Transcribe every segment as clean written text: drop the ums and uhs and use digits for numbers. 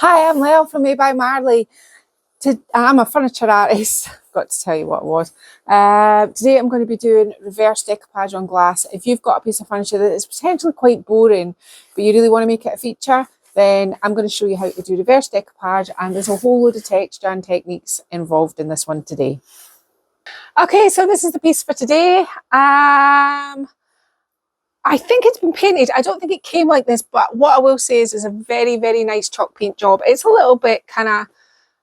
Hi, I'm Lyle from Made by Marley. I'm a furniture artist. Forgot to tell you what it was. Today I'm going to be doing reverse decoupage on glass. If you've got a piece of furniture that is potentially quite boring, but you really want to make it a feature, then I'm going to show you how to do reverse decoupage, and there's a whole load of texture and techniques involved in this one today. Okay, so this is the piece for today. I think it's been painted. I don't think it came like this, but what I will say is it's a very, very nice chalk paint job. It's a little bit kind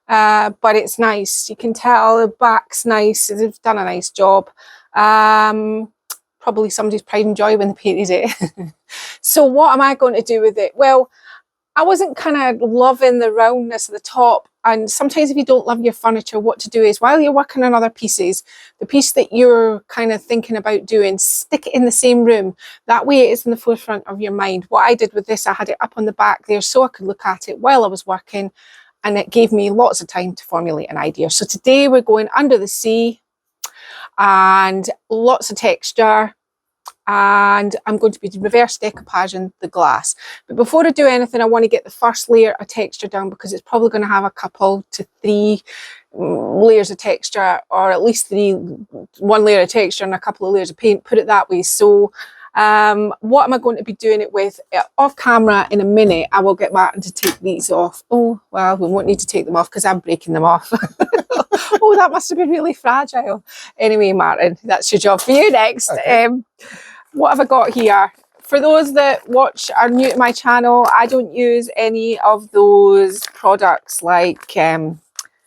of, but it's nice. You can tell the back's nice. They've done a nice job. Probably somebody's pride and joy when they painted it. So what am I going to do with it? Well, I wasn't kind of loving the roundness of the top. And sometimes if you don't love your furniture, what to do is while you're working on other pieces, the piece that you're kind of thinking about doing, stick it in the same room. That way it is in the forefront of your mind. What I did with this, I had it up on the back there so I could look at it while I was working, and it gave me lots of time to formulate an idea. So today we're going under the sea and lots of texture. And I'm going to be reverse decoupaging the glass. But before I do anything, I want to get the first layer of texture down, because it's probably going to have a couple to three layers of texture, or at least one layer of texture and a couple of layers of paint, put it that way. So what am I going to be doing it with? Off camera in a minute, I will get Martin to take these off. Oh, well, we won't need to take them off because I'm breaking them off. Oh, that must have been really fragile. Anyway, Martin, that's your job for you next. Okay. What have I got here? For those that are new to my channel, I don't use any of those products like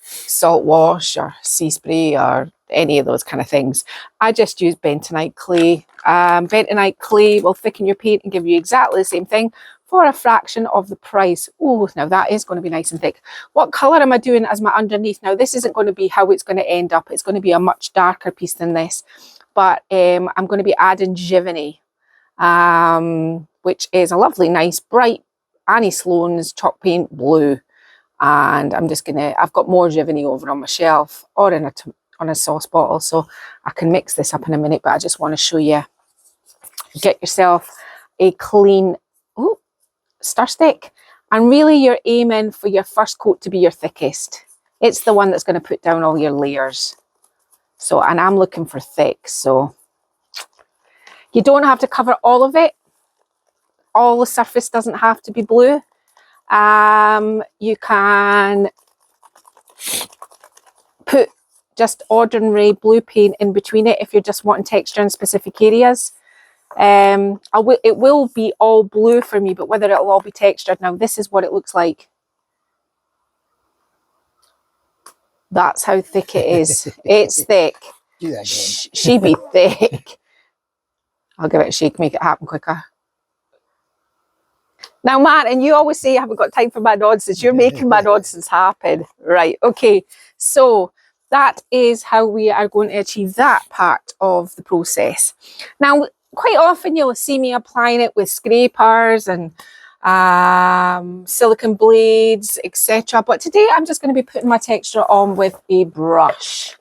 salt wash or sea spray or any of those kind of things. I just use bentonite clay. Bentonite clay will thicken your paint and give you exactly the same thing for a fraction of the price. Oh, now that is going to be nice and thick. What colour am I doing as my underneath? Now this isn't going to be how it's going to end up. It's going to be a much darker piece than this. But I'm going to be adding Givany, which is a lovely, nice, bright Annie Sloan's chalk paint blue. And I'm just going to, I've got more Givany over on my shelf or on a sauce bottle, so I can mix this up in a minute, but I just want to show you. Get yourself a clean stir stick, and really you're aiming for your first coat to be your thickest. It's the one that's going to put down all your layers. So, and I'm looking for thick, so you don't have to cover all of it. All the surface doesn't have to be blue. You can put just ordinary blue paint in between it if you're just wanting texture in specific areas. It will be all blue for me, but whether it'll all be textured, now this is what it looks like. That's how thick it is. It's thick. She be thick. I'll give it a shake, make it happen quicker. Now, Martin, you always say you haven't got time for my nonsense. You're making my nonsense happen. Right, okay. So that is how we are going to achieve that part of the process. Now, quite often you'll see me applying it with scrapers and silicone blades, etc. But today I'm just going to be putting my texture on with a brush.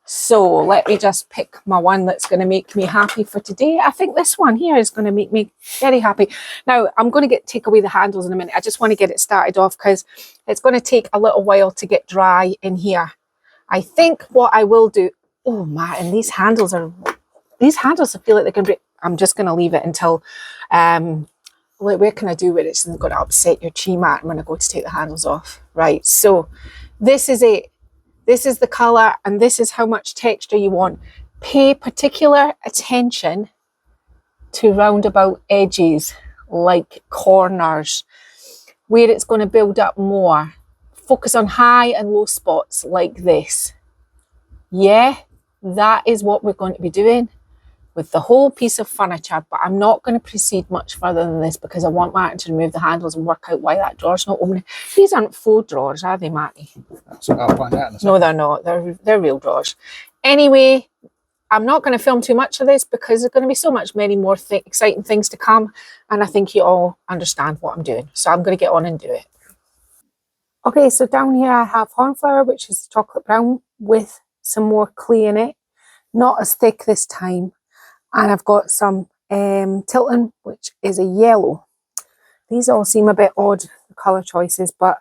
So let me just pick my one that's going to make me happy for today. I think this one here is going to make me very happy. Now I'm going to take away the handles in a minute. I just want to get it started off because it's going to take a little while to get dry in here. I think what I will do, oh man, these handles I feel like they can break. I'm just going to leave it until, where can I do it? It's going to upset your tree mat when I go to take the handles off. Right, so this is it. This is the colour, and this is how much texture you want. Pay particular attention to roundabout edges, like corners, where it's going to build up more. Focus on high and low spots like this. Yeah, that is what we're going to be doing with the whole piece of furniture, but I'm not going to proceed much further than this because I want Martin to remove the handles and work out why that drawer's not opening. These aren't faux drawers, are they, Martin? That's what I'll find out in a second. No, they're not. They're real drawers. Anyway, I'm not going to film too much of this because there's going to be so many more exciting things to come, and I think you all understand what I'm doing. So I'm going to get on and do it. Okay, so down here I have cornflower, which is chocolate brown with some more clay in it. Not as thick this time. And I've got some Tilton, which is a yellow. These all seem a bit odd, the colour choices, but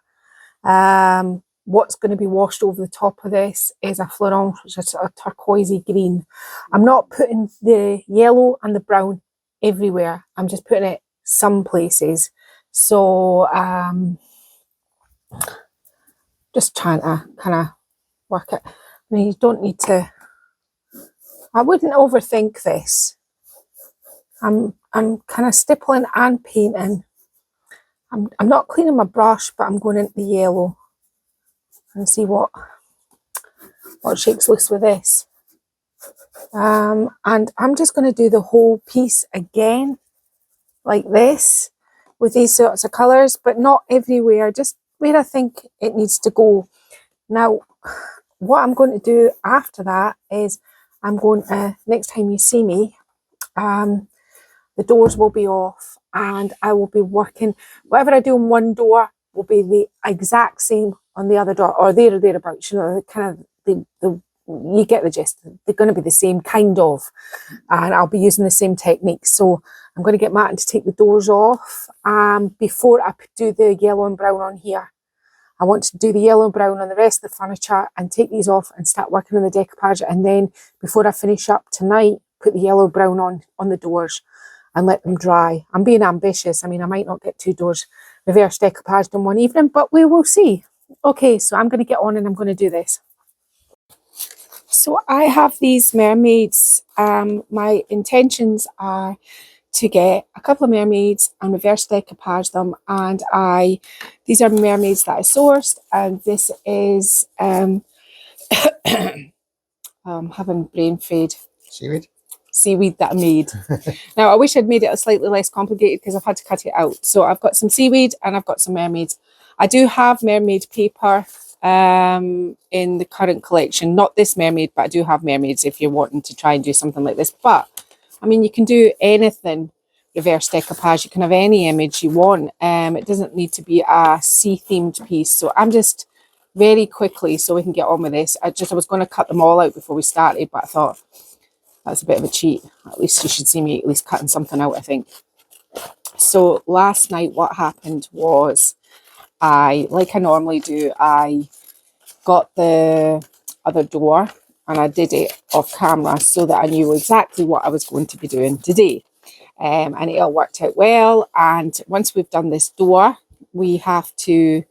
What's going to be washed over the top of this is a Florence, which is a turquoisey green. I'm not putting the yellow and the brown everywhere. I'm just putting it some places. So just trying to kind of work it. I mean, you don't need to, I wouldn't overthink this. I'm kind of stippling and painting. I'm not cleaning my brush, but I'm going into the yellow and see what shakes loose with this. And I'm just going to do the whole piece again, like this, with these sorts of colours, but not everywhere, just where I think it needs to go. Now, what I'm going to do after that is I'm going to, next time you see me, the doors will be off and I will be working, whatever I do on one door will be the exact same on the other door, or there or thereabouts, you know, kind of you get the gist. They're going to be the same kind of, and I'll be using the same techniques. So I'm going to get Martin to take the doors off before I do the yellow and brown on here. I want to do the yellow and brown on the rest of the furniture and take these off and start working on the decoupage, and then before I finish up tonight, put the yellow brown on the doors and let them dry. I'm being ambitious. I mean, I might not get 2 doors reverse decoupaged in one evening, but we will see. Okay, so I'm going to get on and I'm going to do this. So I have these mermaids. My intentions are to get a couple of mermaids and reverse decoupage them, and these are mermaids that I sourced, and this is I'm having brain fade. Seaweed that I made. Now I wish I'd made it slightly less complicated because I've had to cut it out. So I've got some seaweed and I've got some mermaids. I do have mermaid paper in the current collection, not this mermaid, but I do have mermaids if you're wanting to try and do something like this. But I mean, you can do anything reverse decoupage. You can have any image you want. It doesn't need to be a sea themed piece. So I'm just very quickly, so we can get on with this, I was going to cut them all out before we started, but I thought that's a bit of a cheat. At least you should see me at least cutting something out, I think. So last night what happened was like I normally do, I got the other door and I did it off camera so that I knew exactly what I was going to be doing today. And it all worked out well. And once we've done this door, we have to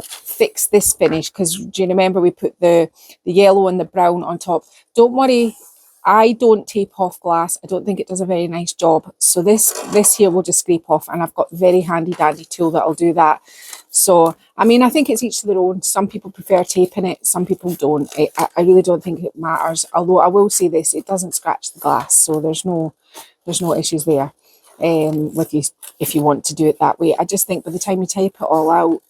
fix this finish, because do you remember we put the yellow and the brown on top? Don't worry, I don't tape off glass. I don't think it does a very nice job. So this here will just scrape off, and I've got a very handy dandy tool that'll do that. So, I mean, I think it's each to their own. Some people prefer taping it, some people don't. I really don't think it matters. Although I will say this, it doesn't scratch the glass, so there's no issues there with you if you want to do it that way. I just think by the time you tape it all out,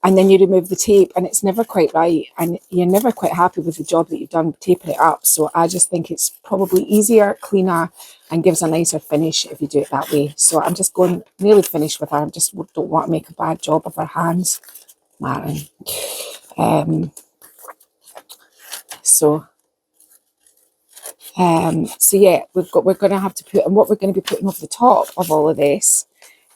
and then you remove the tape and it's never quite right, and you're never quite happy with the job that you've done taping it up. So I just think it's probably easier, cleaner, and gives a nicer finish if you do it that way. So I'm just going nearly finished with her. I just don't want to make a bad job of her hands, Martin. So yeah, we're going to have to put, and what we're going to be putting over the top of all of this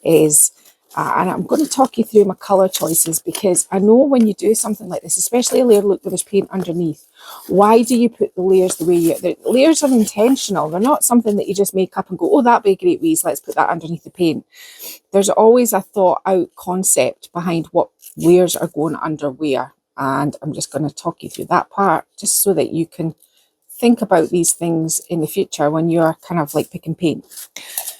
is, and I'm going to talk you through my colour choices, because I know when you do something like this, especially a layer look where there's paint underneath, why do you put the layers the way you, the layers are intentional. They're not something that you just make up and go, oh, that'd be a great wheeze, let's put that underneath the paint. There's always a thought out concept behind what layers are going under where, and I'm just going to talk you through that part just so that you can think about these things in the future when you're kind of like picking paint.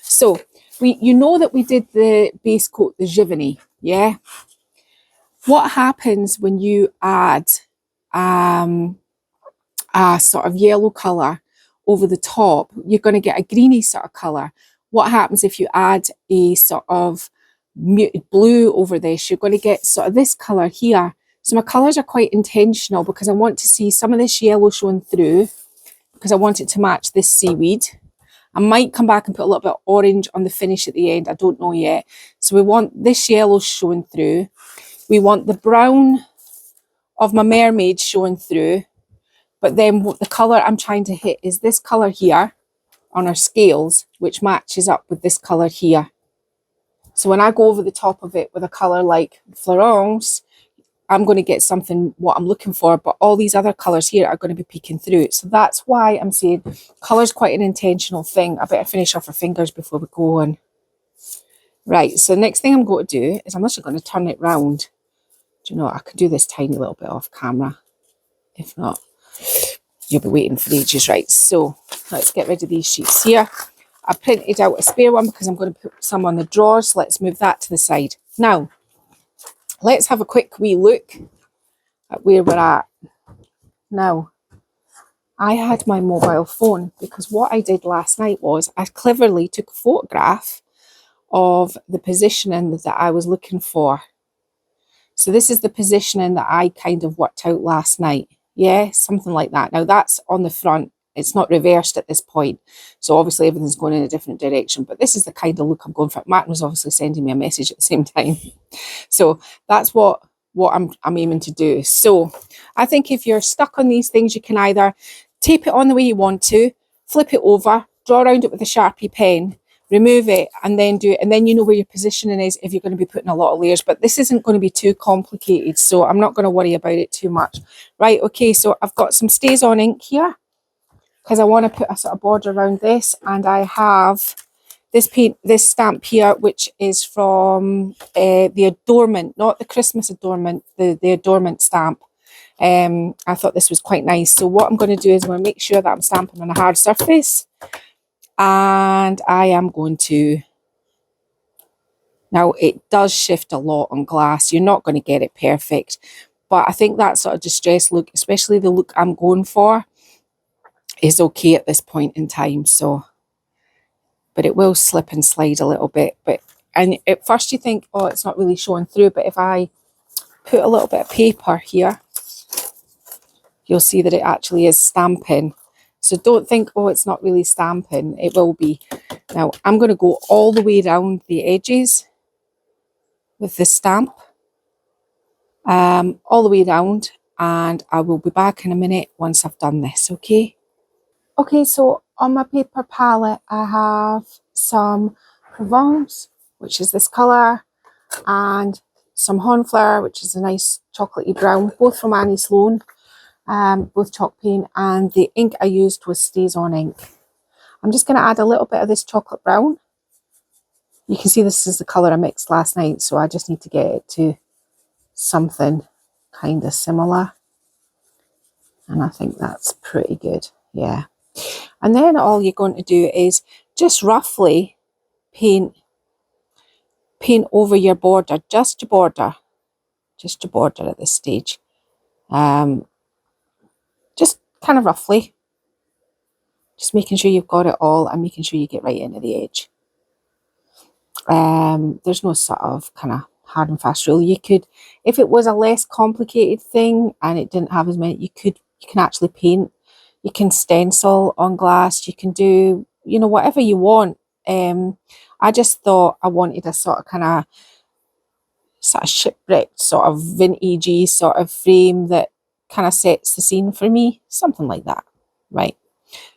So you know that we did the base coat, the Giverny, yeah? What happens when you add a sort of yellow colour over the top? You're going to get a greeny sort of colour. What happens if you add a sort of muted blue over this? You're going to get sort of this colour here. So my colours are quite intentional because I want to see some of this yellow showing through, because I want it to match this seaweed. I might come back and put a little bit of orange on the finish at the end. I don't know yet. So we want this yellow showing through. We want the brown of my mermaid showing through. But then what the colour I'm trying to hit is this colour here on our scales, which matches up with this colour here. So when I go over the top of it with a colour like Florence, I'm going to get something what I'm looking for, but all these other colours here are going to be peeking through it. So that's why I'm saying colour's quite an intentional thing. I better finish off our fingers before we go on. Right, so the next thing I'm going to do is I'm actually going to turn it round. Do you know what? I could do this tiny little bit off camera. If not, you'll be waiting for ages. Right, so let's get rid of these sheets here. I printed out a spare one because I'm going to put some on the drawers. Let's move that to the side. Now, let's have a quick wee look at where we're at. Now, I had my mobile phone because what I did last night was I cleverly took a photograph of the positioning that I was looking for. So this is the positioning that I kind of worked out last night. Yeah, something like that. Now that's on the front. It's not reversed at this point. So obviously everything's going in a different direction. But this is the kind of look I'm going for. Martin was obviously sending me a message at the same time. So that's what I'm aiming to do. So I think if you're stuck on these things, you can either tape it on the way you want to, flip it over, draw around it with a Sharpie pen, remove it, and then do it. And then you know where your positioning is if you're going to be putting a lot of layers. But this isn't going to be too complicated, so I'm not going to worry about it too much. Right, okay, so I've got some Stays On ink here because I want to put a sort of border around this. And I have this stamp here, which is from the Adornment, not the Christmas Adornment, the Adornment stamp. I thought this was quite nice. So what I'm going to do is I'm going to make sure that I'm stamping on a hard surface. And I am going to, now it does shift a lot on glass. You're not going to get it perfect. But I think that sort of distressed look, especially the look I'm going for, is okay at this point in time. So, but it will slip and slide a little bit. And at first you think, oh, it's not really showing through. But if I put a little bit of paper here, you'll see that it actually is stamping. So don't think, oh, it's not really stamping. It will be. Now, I'm going to go all the way around the edges with this stamp. All the way around. And I will be back in a minute once I've done this, okay? Okay, so on my paper palette, I have some Provence, which is this colour, and some Honflower, which is a nice chocolatey brown, both from Annie Sloan, both chalk paint, and the ink I used was Stays On ink. I'm just going to add a little bit of this chocolate brown. You can see this is the colour I mixed last night, so I just need to get it to something kind of similar. And I think that's pretty good, yeah. And then all you're going to do is just roughly paint over your border, just your border at this stage. Just kind of roughly, just making sure you've got it all and making sure you get right into the edge. There's no sort of kind of hard and fast rule. You could, if it was a less complicated thing and it didn't have as many, you can actually paint. You can stencil on glass. You can do, you know, whatever you want. I just thought I wanted a sort of shipwrecked, sort of vintagey sort of frame that kind of sets the scene for me. Something like that. Right.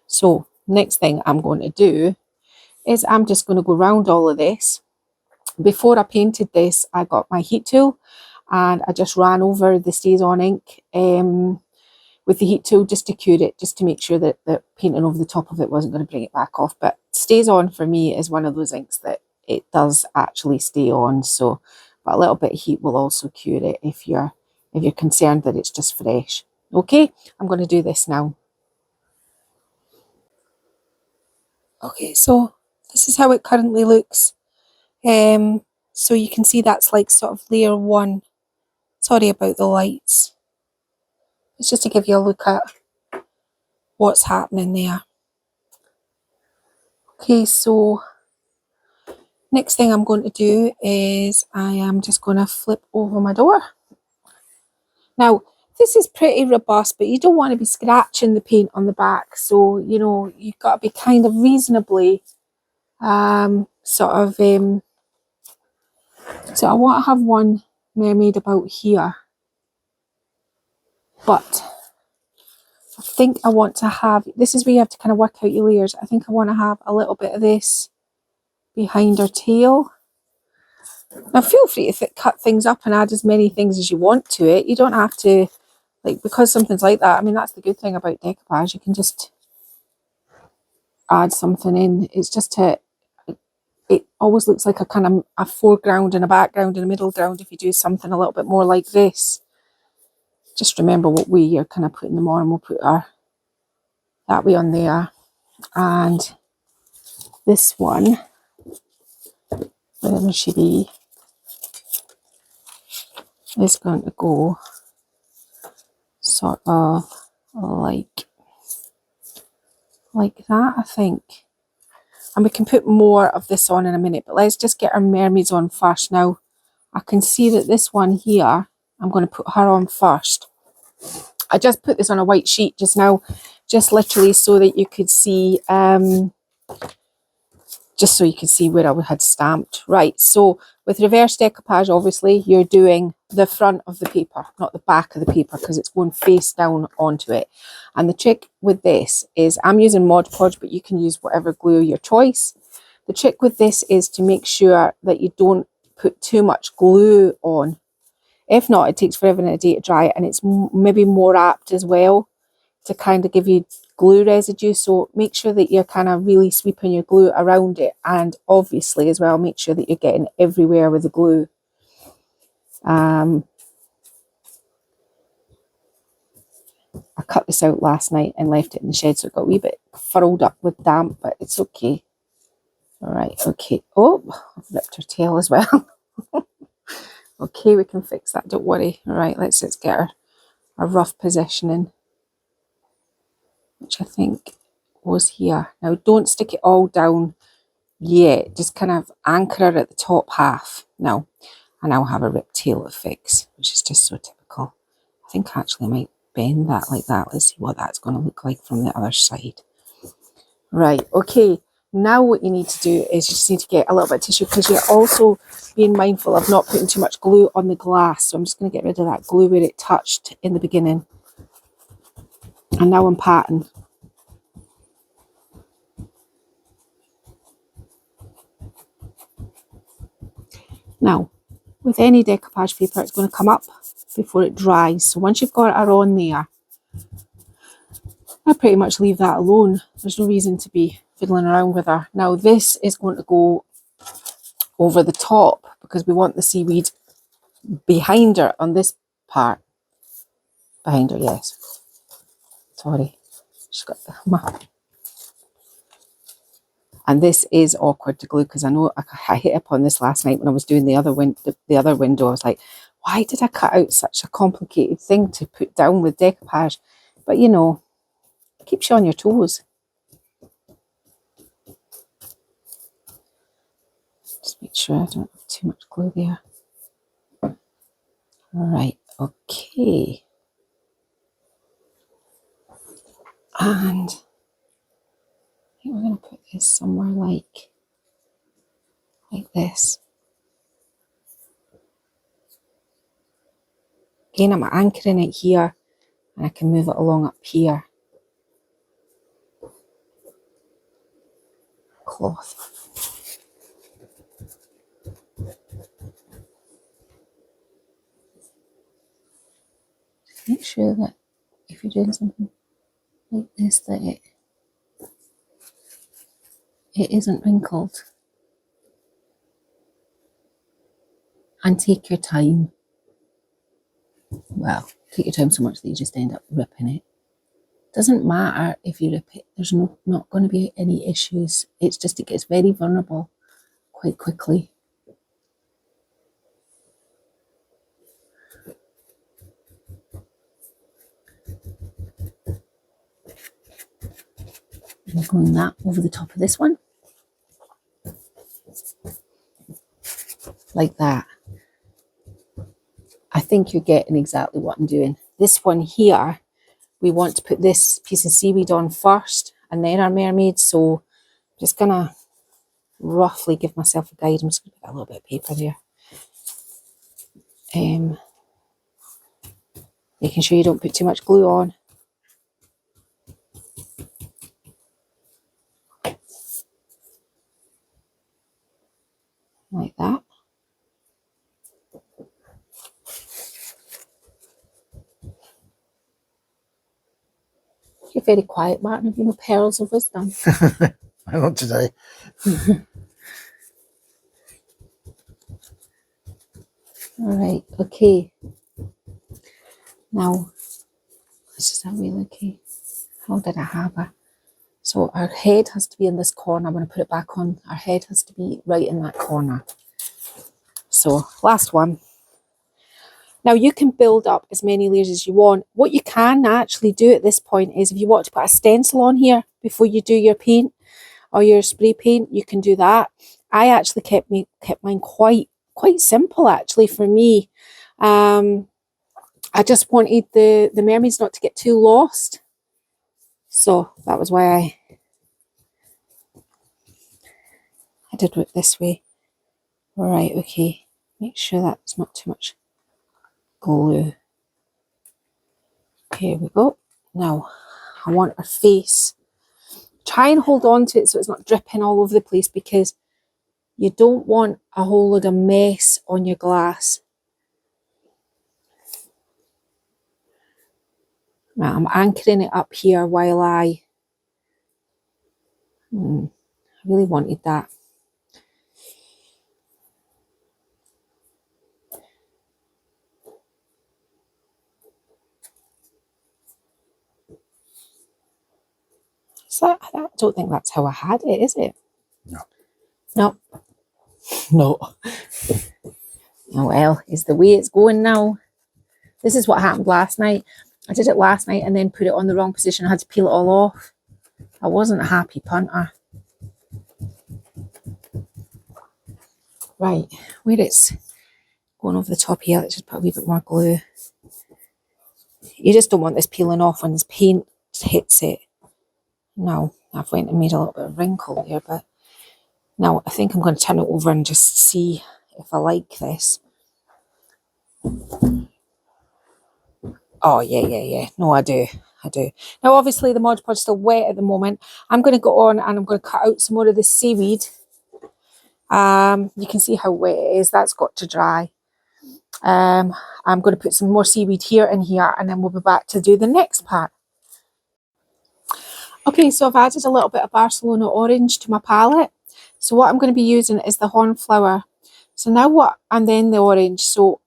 So next thing I'm going to do is I'm just going to go around all of this. Before I painted this, I got my heat tool and I just ran over the Stays On ink with the heat tool just to cure it, just to make sure that the painting over the top of it wasn't going to bring it back off. But Stays On for me is one of those inks that it does actually stay on. So, but a little bit of heat will also cure it if you're concerned that it's just fresh. Okay, I'm going to do this now. Okay, so this is how it currently looks. So you can see that's like sort of layer one. Sorry about the lights. It's just to give you a look at what's happening there. Okay, so next thing I'm going to do is I am just going to flip over my door. Now, this is pretty robust, but you don't want to be scratching the paint on the back. So, you know, you've got to be kind of reasonably so I want to have one mermaid about here. But I think I want to have, this is where you have to kind of work out your layers. I think I want to have a little bit of this behind her tail. Now feel free to cut things up and add as many things as you want to it. You don't have to, like, because something's like that, I mean, that's the good thing about decoupage. You can just add something in. It's just it always looks like a kind of a foreground and a background and a middle ground if you do something a little bit more like this. Just remember what way you're kind of putting them on, and we'll put our that way on there. And this one, where will she be, is going to go sort of like that, I think. And we can put more of this on in a minute, but let's just get our mermaids on first. Now I can see that this one here, I'm going to put her on first. I just put this on a white sheet just now, just literally so that you could see, just so you could see where I had stamped. Right, so with reverse decoupage, obviously you're doing the front of the paper, not the back of the paper, because it's going face down onto it. And the trick with this is, I'm using Mod Podge, but you can use whatever glue your choice. The trick with this is to make sure that you don't put too much glue on. If not, it takes forever and a day to dry, and it's maybe more apt as well to kind of give you glue residue. So make sure that you're kind of really sweeping your glue around it, and obviously as well make sure that you're getting everywhere with the glue. I cut this out last night and left it in the shed, so it got a wee bit furrowed up with damp, but it's okay. All right, okay. Oh, I've ripped her tail as well. Okay, we can fix that, don't worry. All right, let's get our rough positioning, which I think was here. Now don't stick it all down yet, just kind of anchor her at the top half. Now, and I'll have a ripped tail to fix, which is just so typical. I think actually I might bend that like that. Let's see what that's going to look like from the other side. Right, okay. Now what you need to do is you just need to get a little bit of tissue, because you're also being mindful of not putting too much glue on the glass. So I'm just going to get rid of that glue where it touched in the beginning. And now I'm patting. Now, with any decoupage paper, it's going to come up before it dries. So once you've got it on there, I pretty much leave that alone. There's no reason to be fiddling around with her. Now this is going to go over the top, because we want the seaweed behind her on this part. Behind her, yes. Sorry. She's got the... And this is awkward to glue, because I know I hit upon this last night when I was doing the other window. I was like, why did I cut out such a complicated thing to put down with decoupage? But you know, it keeps you on your toes. Just make sure I don't have too much glue there. Right, okay. And I think we're going to put this somewhere like this. Again, I'm anchoring it here, and I can move it along up here. Cloth. Make sure that if you're doing something like this, that it isn't wrinkled. And take your time. Well, take your time so much that you just end up ripping it. Doesn't matter if you rip it. There's not going to be any issues. It's just it gets very vulnerable quite quickly. I'm going that over the top of this one. Like that. I think you're getting exactly what I'm doing. This one here, we want to put this piece of seaweed on first, and then our mermaid. So I'm just going to roughly give myself a guide. I'm just going to put a little bit of paper there. Making sure you don't put too much glue on. Like that. very quiet, Martin. Have you no pearls of wisdom? Not today. Alright, okay. Now, let's just have a wee look. How did I have her? So our head has to be in this corner. I'm going to put it back on. Our head has to be right in that corner. So, last one. Now, you can build up as many layers as you want. What you can actually do at this point is if you want to put a stencil on here before you do your paint or your spray paint, you can do that. I actually kept mine quite simple, actually, for me. I just wanted the mermaids not to get too lost. So that was why I did it this way. All right, okay. Make sure that's not too much glue. Okay, here we go. Now, I want our face. Try and hold on to it so it's not dripping all over the place, because you don't want a whole load of mess on your glass. Right, I'm anchoring it up here while I really wanted that. So I don't think that's how I had it, is it? No. No. No. Oh well, it's the way it's going now. This is what happened last night. I did it last night and then put it on the wrong position. I had to peel it all off. I wasn't a happy punter. Right, where it's going over the top here, let's just put a wee bit more glue. You just don't want this peeling off when this paint hits it. Now, I've went and made a little bit of wrinkle there, but now I think I'm going to turn it over and just see if I like this. Oh, yeah. No, I do. Now, obviously, the Mod Podge's still wet at the moment. I'm going to go on and I'm going to cut out some more of this seaweed. You can see how wet it is. That's got to dry. I'm going to put some more seaweed here and here, and then we'll be back to do the next part. Okay, so I've added a little bit of Barcelona orange to my palette. So what I'm going to be using is the Hornflower. So now and then the orange. So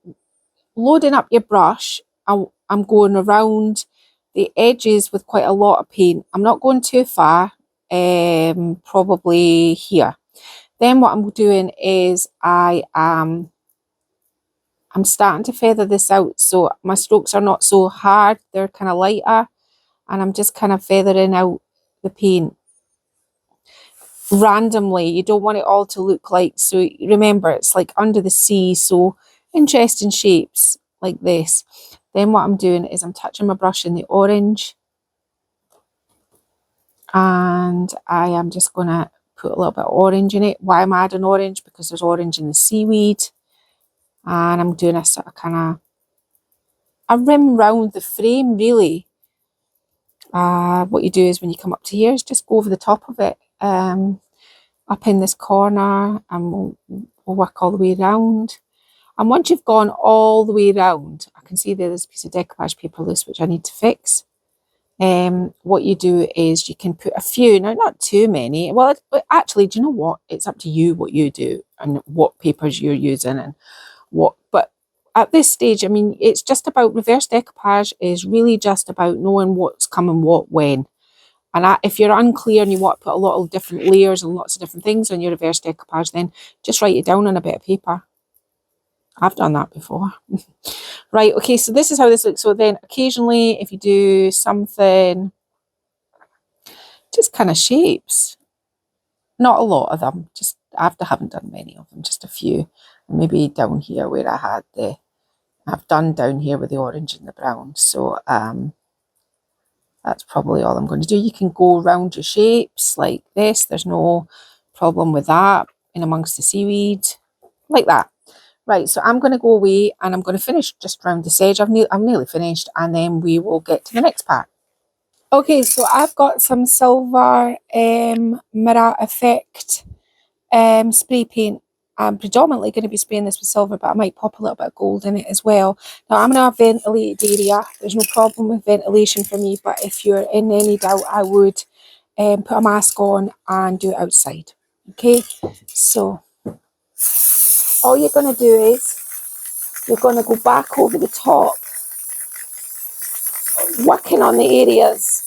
loading up your brush, I'm going around the edges with quite a lot of paint. I'm not going too far, probably here. Then what I'm doing is I'm starting to feather this out, so my strokes are not so hard, they're kind of lighter, and I'm just kind of feathering out the paint randomly. You don't want it all to look like, so remember it's like under the sea, so interesting shapes like this. Then what I'm doing is I'm touching my brush in the orange, and I am just going to put a little bit of orange in it. Why am I adding orange? Because there's orange in the seaweed. And I'm doing a sort of kind of a rim round the frame, really. What you do is when you come up to here is just go over the top of it, up in this corner, and we'll work all the way around. And once you've gone all the way around, I can see there's a piece of decoupage paper loose which I need to fix. What you do is you can put a few, now not too many. Well, actually, do you know what? It's up to you what you do and what papers you're using and what. But at this stage, I mean, it's just about reverse decoupage is really just about knowing what's coming what when. And if you're unclear and you want to put a lot of different layers and lots of different things on your reverse decoupage, then just write it down on a bit of paper. I've done that before. Right, okay, so this is how this looks. So then occasionally if you do something, just kind of shapes, not a lot of them, just I haven't done many of them, just a few. And maybe down here where I had I've done down here with the orange and the brown. So that's probably all I'm going to do. You can go around your shapes like this. There's no problem with that, in amongst the seaweed, like that. Right, so I'm going to go away and I'm going to finish just around this edge. I'm nearly finished, and then we will get to the next part. Okay, so I've got some silver Mirror Effect spray paint, I'm predominantly going to be spraying this with silver, but I might pop a little bit of gold in it as well. Now, I'm in a ventilated area. There's no problem with ventilation for me, but if you're in any doubt, I would put a mask on and do it outside. Okay, so all you're going to do is you're going to go back over the top, working on the areas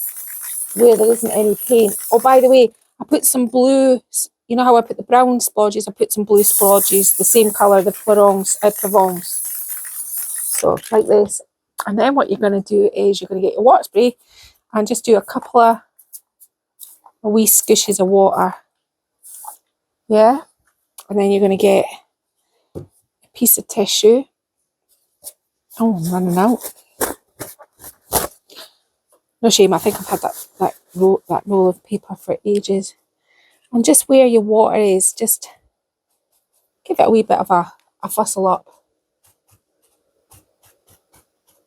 where there isn't any paint. Oh, by the way, I put some blue, you know how I put the brown splodges, I put some blue splodges, the same colour, the Provence. So, like this. And then what you're going to do is you're going to get your water spray and just do a couple of wee scooshes of water. Yeah? And then you're going to get a piece of tissue. Oh, I'm running out. No shame, I think I've had that roll of paper for ages. And just where your water is, just give it a wee bit of a fussle up.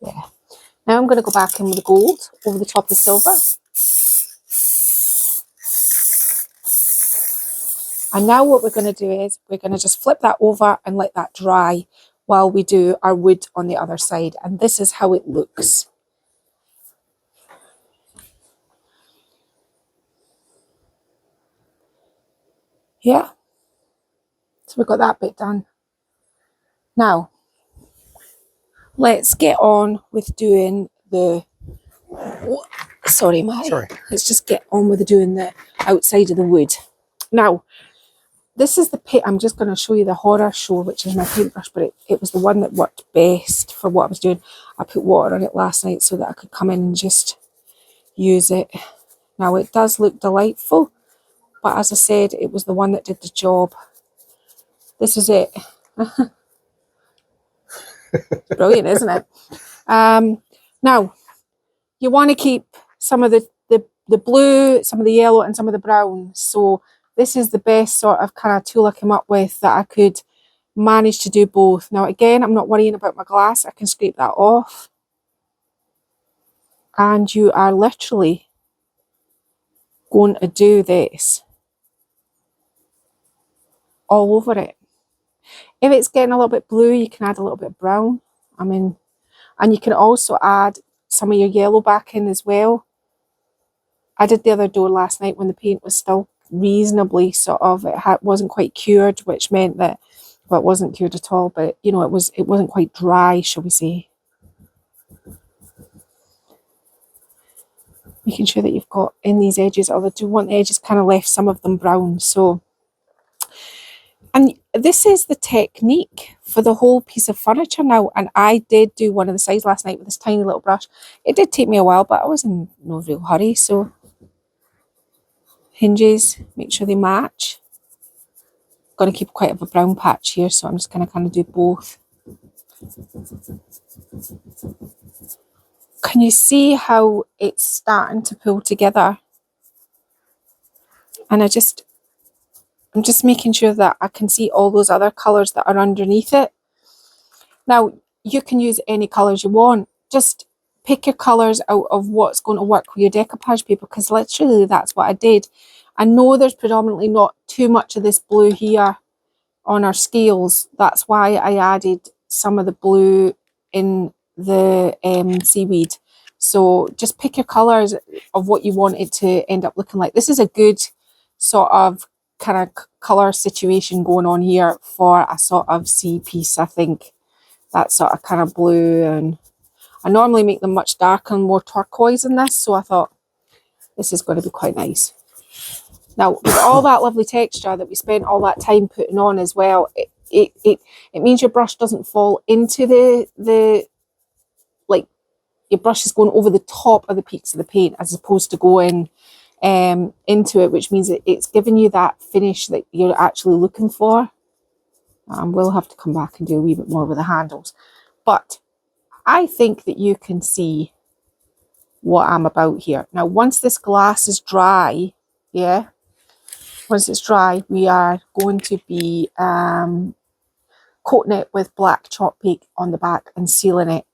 Yeah. Now I'm going to go back in with the gold over the top of the silver. And now what we're going to do is we're going to just flip that over and let that dry while we do our wood on the other side. And this is how it looks. Yeah. So we've got that bit done. Now, let's get on with doing the... Sorry, let's just get on with doing the outside of the wood. Now, this is the paint. I'm just going to show you the Horror Show, which is my paintbrush, but it was the one that worked best for what I was doing. I put water on it last night so that I could come in and just use it. Now, it does look delightful, but as I said, it was the one that did the job. This is it. Brilliant, isn't it? Now, you want to keep some of the blue, some of the yellow, and some of the brown. So this is the best sort of kind of tool I came up with that I could manage to do both. Now, again, I'm not worrying about my glass. I can scrape that off. And you are literally going to do this all over it. If it's getting a little bit blue, you can add a little bit of brown. I mean, and you can also add some of your yellow back in as well. I did the other door last night when the paint was still reasonably sort of, wasn't quite cured, which meant that, well, it wasn't cured at all, but you know, it wasn't quite dry, shall we say. Making sure that you've got in these edges, although I do want the edges kind of left some of them brown. So, and this is the technique for the whole piece of furniture now. And I did do one of the sides last night with this tiny little brush. It did take me a while, but I was in no real hurry. So hinges, make sure they match. Going to keep quite a brown patch here, so I'm just going to kind of do both. Can you see how it's starting to pull together? And I'm just making sure that I can see all those other colours that are underneath it. Now, you can use any colours you want. Just pick your colours out of what's going to work with your decoupage paper, because literally that's what I did. I know there's predominantly not too much of this blue here on our scales. That's why I added some of the blue in the seaweed. So just pick your colours of what you want it to end up looking like. This is a good sort of kind of colour situation going on here for a sort of sea piece, I think. That sort of kind of blue, and I normally make them much darker and more turquoise than this, so I thought this is going to be quite nice. Now, with all that lovely texture that we spent all that time putting on as well, it means your brush doesn't fall into the like, your brush is going over the top of the peaks of the paint as opposed to going into it, which means it's giving you that finish that you're actually looking for. We'll have to come back and do a wee bit more with the handles. But I think that you can see what I'm about here. Now, once this glass is dry, yeah, once it's dry, we are going to be coating it with black chalk paint on the back and sealing it.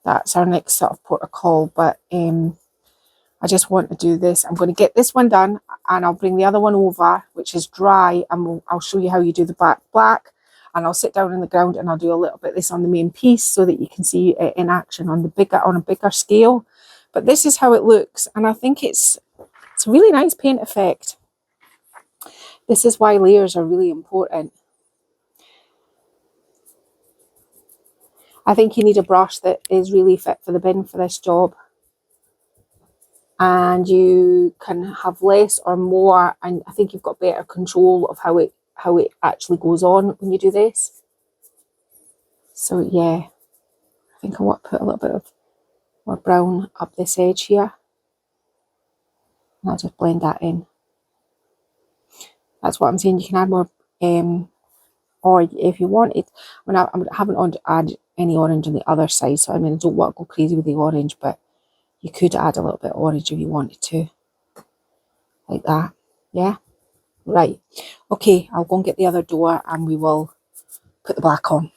That's our next sort of protocol, but I just want to do this. I'm going to get this one done. and I'll bring the other one over, which is dry, and I'll show you how you do the back black. And I'll sit down on the ground and I'll do a little bit of this on the main piece so that you can see it in action on a bigger scale. But this is how it looks, and I think it's a really nice paint effect. This is why layers are really important. I think you need a brush that is really fit for the bin for this job. And you can have less or more, and I think you've got better control of how it actually goes on when you do this. So yeah, I think I want to put a little bit of more brown up this edge here. And I'll just blend that in. That's what I'm saying. You can add more, or if you wanted, I haven't added any orange on the other side, so I mean, I don't want to go crazy with the orange, but you could add a little bit of orange if you wanted to, like that. Yeah, right. Okay, I'll go and get the other door and we will put the black on.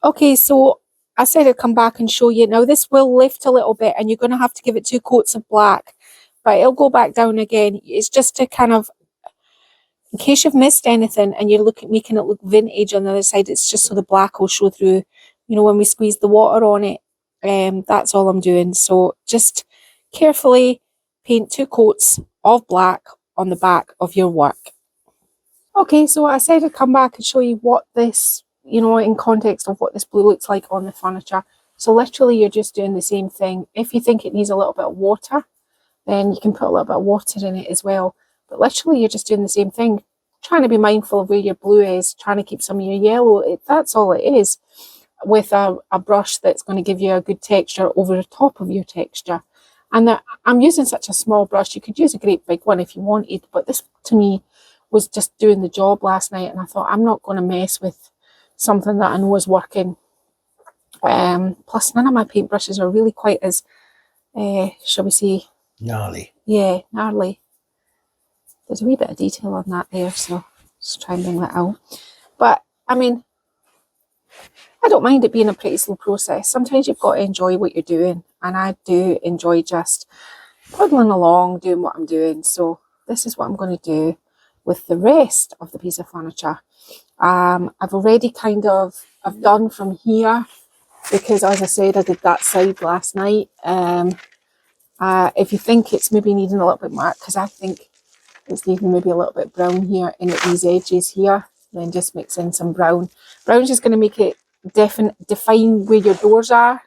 Okay, so I said I'd come back and show you. Now this will lift a little bit and you're going to have to give it 2 coats of black, but it'll go back down again. It's just to kind of, in case you've missed anything and you're making it look vintage on the other side, it's just so the black will show through, you know, when we squeeze the water on it. That's all I'm doing. So just carefully paint 2 coats of black on the back of your work. Okay, so I said I'd come back and show you what this, you know, in context of what this blue looks like on the furniture. So literally you're just doing the same thing. If you think it needs a little bit of water, then you can put a little bit of water in it as well. But literally you're just doing the same thing, trying to be mindful of where your blue is, trying to keep some of your yellow. That's all it is, with a brush that's going to give you a good texture over the top of your texture. And I'm using such a small brush. You could use a great big one if you wanted, but this to me was just doing the job last night, and I thought I'm not going to mess with something that I know is working. Plus none of my paintbrushes are really quite as shall we say, Gnarly. Yeah, gnarly. There's a wee bit of detail on that there, so just try and bring that out. But I mean, I don't mind it being a pretty slow process. Sometimes you've got to enjoy what you're doing, and I do enjoy just puddling along, doing what I'm doing. So this is what I'm going to do with the rest of the piece of furniture. I've already I've done from here, because as I said, I did that side last night. If you think it's maybe needing a little bit more, because I think it's needing maybe a little bit brown here in these edges here, then just mix in some brown. Brown's just going to make it define where your doors are.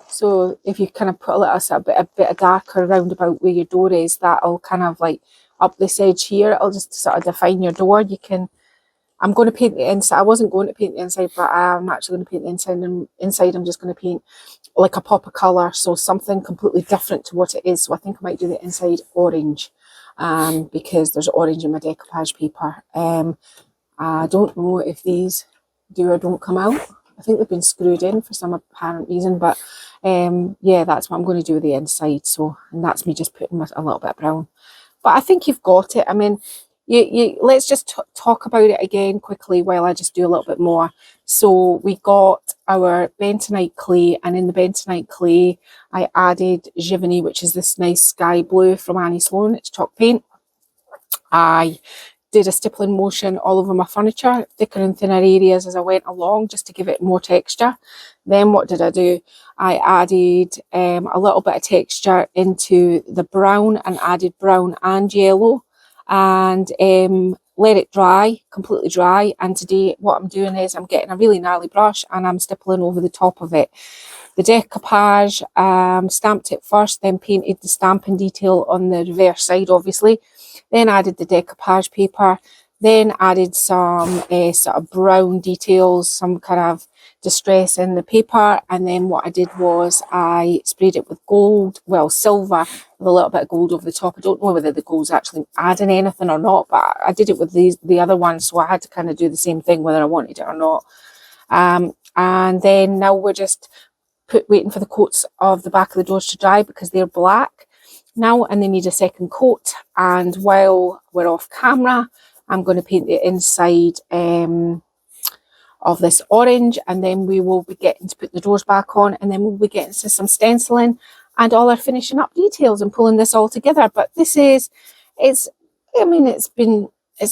So if you kind of put a bit of darker around about where your door is, that'll kind of like up this edge here, it'll just sort of define your door. I'm going to paint the inside. I wasn't going to paint the inside, but I'm actually going to paint the inside, and inside I'm just going to paint like a pop of colour, so something completely different to what it is. So I think I might do the inside orange, because there's orange in my decoupage paper. I don't know if these do or don't come out. I think they've been screwed in for some apparent reason, but yeah, that's what I'm going to do with the inside. So, and that's me just putting a little bit of brown. But I think you've got it. I mean, let's just talk about it again quickly while I just do a little bit more. So we got our bentonite clay, and in the bentonite clay I added Giverny, which is this nice sky blue from Annie Sloan. It's chalk paint. I did a stippling motion all over my furniture, thicker and thinner areas as I went along, just to give it more texture. Then what did I do? I added a little bit of texture into the brown, and added brown and yellow, and let it dry, completely dry. And today what I'm doing is I'm getting a really gnarly brush and I'm stippling over the top of it. The decoupage, stamped it first, then painted the stamping detail on the reverse side, obviously. Then added the decoupage paper, then added some sort of brown details, some kind of distress in the paper. And then what I did was I sprayed it with gold, well, silver, with a little bit of gold over the top. I don't know whether the gold's actually adding anything or not, but I did it with the other one, so I had to kind of do the same thing whether I wanted it or not. And then now we're just waiting for the coats of the back of the doors to dry, because they're black now and they need a second coat. And while we're off camera, I'm going to paint the inside of this orange, and then we will be getting to put the doors back on, and then we'll be getting to some stenciling. and all our finishing up details and pulling this all together. But this is, I mean, it's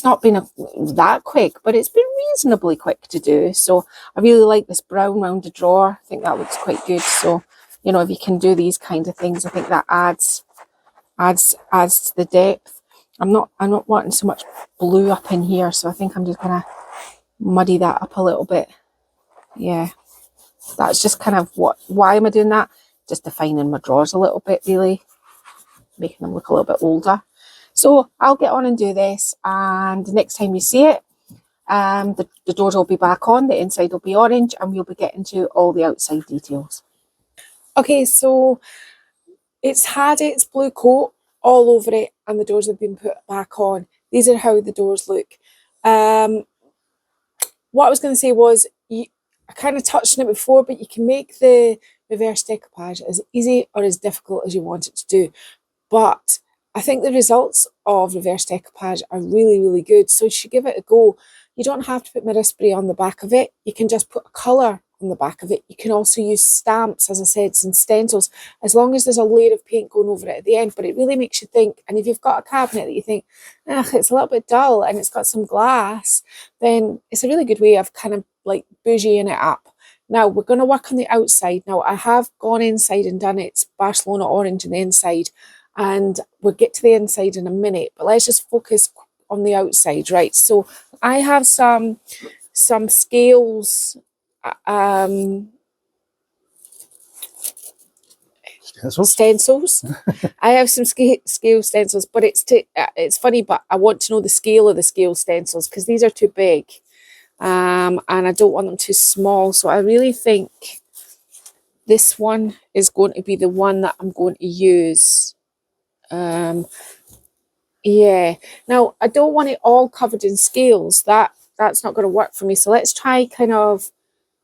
not been that quick, but it's been reasonably quick to do. So I really like this brown rounded drawer. I think that looks quite good. So, you know, if you can do these kind of things, I think that adds to the depth. I'm not wanting so much blue up in here, so I think I'm just gonna muddy that up a little bit. Yeah, that's just kind of why am I doing that? Just defining my drawers a little bit, really, making them look a little bit older. So I'll get on and do this, and next time you see it, the doors will be back on, the inside will be orange, and we'll be getting to all the outside details. Okay, so it's had its blue coat all over it, and the doors have been put back on. These are how the doors look. What I was going to say was, I kind of touched on it before, but you can make the reverse decoupage as easy or as difficult as you want it to do. But I think the results of reverse decoupage are really, really good. So you should give it a go. You don't have to put mirror spray on the back of it. You can just put a colour on the back of it. You can also use stamps, as I said, and stencils, as long as there's a layer of paint going over it at the end. But it really makes you think. And if you've got a cabinet that you think, it's a little bit dull and it's got some glass, then it's a really good way of kind of like bougieing it up. Now we're going to work on the outside. Now I have gone inside and done its Barcelona orange on the inside, and we'll get to the inside in a minute, but let's just focus on the outside, right? So I have some scales, stencils. I have some scale stencils, but it's funny, but I want to know the scale of the scale stencils because these are too big, and I don't want them too small. So I really think this one is going to be the one that I'm going to use. Yeah, now I don't want it all covered in scales. That's not going to work for me. So let's try kind of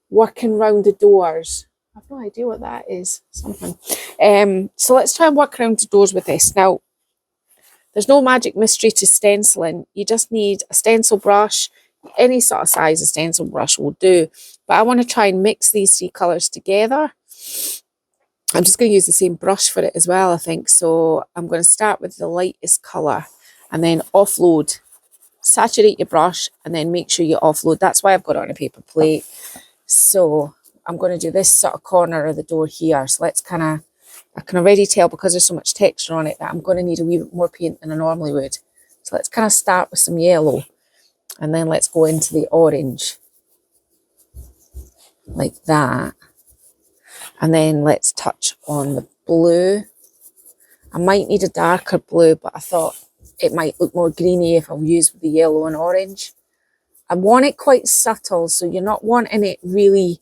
working around the doors. I've no idea what that is. Something. So let's try and work around the doors with this. Now, there's no magic mystery to stenciling. You just need a stencil brush. Any sort of size of stencil brush will do. But I want to try and mix these three colours together. I'm just going to use the same brush for it as well, I think. So I'm going to start with the lightest colour and then offload. Saturate your brush and then make sure you offload. That's why I've got it on a paper plate. So I'm going to do this sort of corner of the door here. So let's kind of, I can already tell because there's so much texture on it that I'm going to need a wee bit more paint than I normally would. So let's kind of start with some yellow and then let's go into the orange like that. And then let's touch on the blue. I might need a darker blue, but I thought it might look more greeny if I'll use the yellow and orange. I want it quite subtle, so you're not wanting it really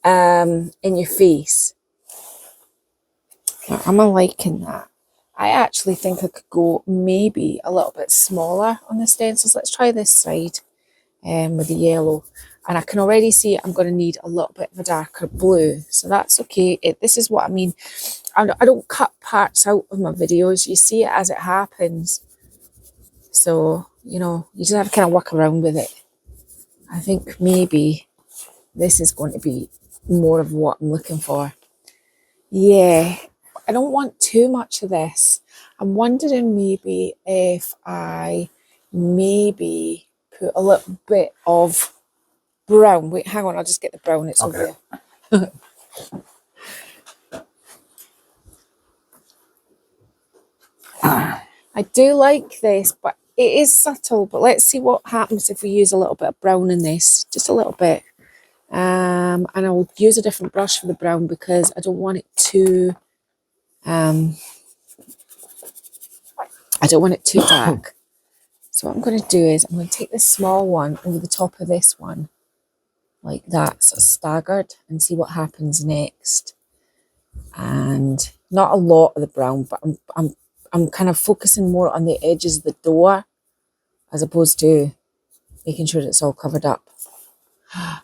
in your face. Now, I'm liking that. I actually think I could go maybe a little bit smaller on the stencils. Let's try this side with the yellow. And I can already see I'm going to need a little bit of a darker blue. So that's okay. This is what I mean. I don't cut parts out of my videos. You see it as it happens. So, you know, you just have to kind of work around with it. I think maybe this is going to be more of what I'm looking for. Yeah, I don't want too much of this. I'm wondering maybe if I maybe put a little bit of brown. Wait, hang on, I'll just get the brown. It's okay. Over there. I do like this, but it is subtle. But let's see what happens if we use a little bit of brown in this. Just a little bit. And I'll use a different brush for the brown because I don't want it too... I don't want it too dark. So what I'm going to do is I'm going to take this small one over the top of this one. Like that, sort of staggered, and see what happens next. And not a lot of the brown, but I'm kind of focusing more on the edges of the door as opposed to making sure it's all covered up.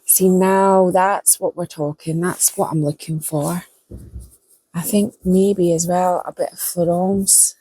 See, now that's what we're talking. That's what I'm looking for. I think maybe as well a bit of Florence.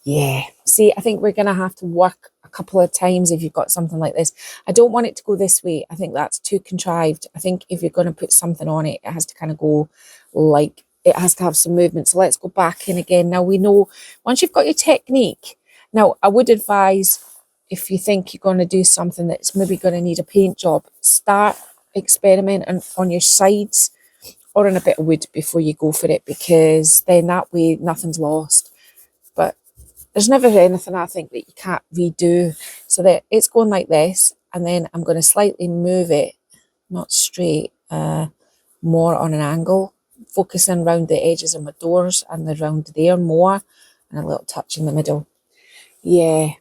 Yeah. See, I think we're going to have to work a couple of times if you've got something like this. I don't want it to go this way. I think that's too contrived. I think if you're going to put something on it, it has to kind of go like it has to have some movement. So let's go back in again. Now we know, once you've got your technique, now I would advise, if you think you're going to do something that's maybe going to need a paint job, start experimenting on your sides or on a bit of wood before you go for it, because then that way nothing's lost. But there's never anything, I think, that you can't redo. So that it's going like this, and then I'm going to slightly move it, not straight, more on an angle, focusing around the edges of my doors and around there more, and a little touch in the middle. Yeah,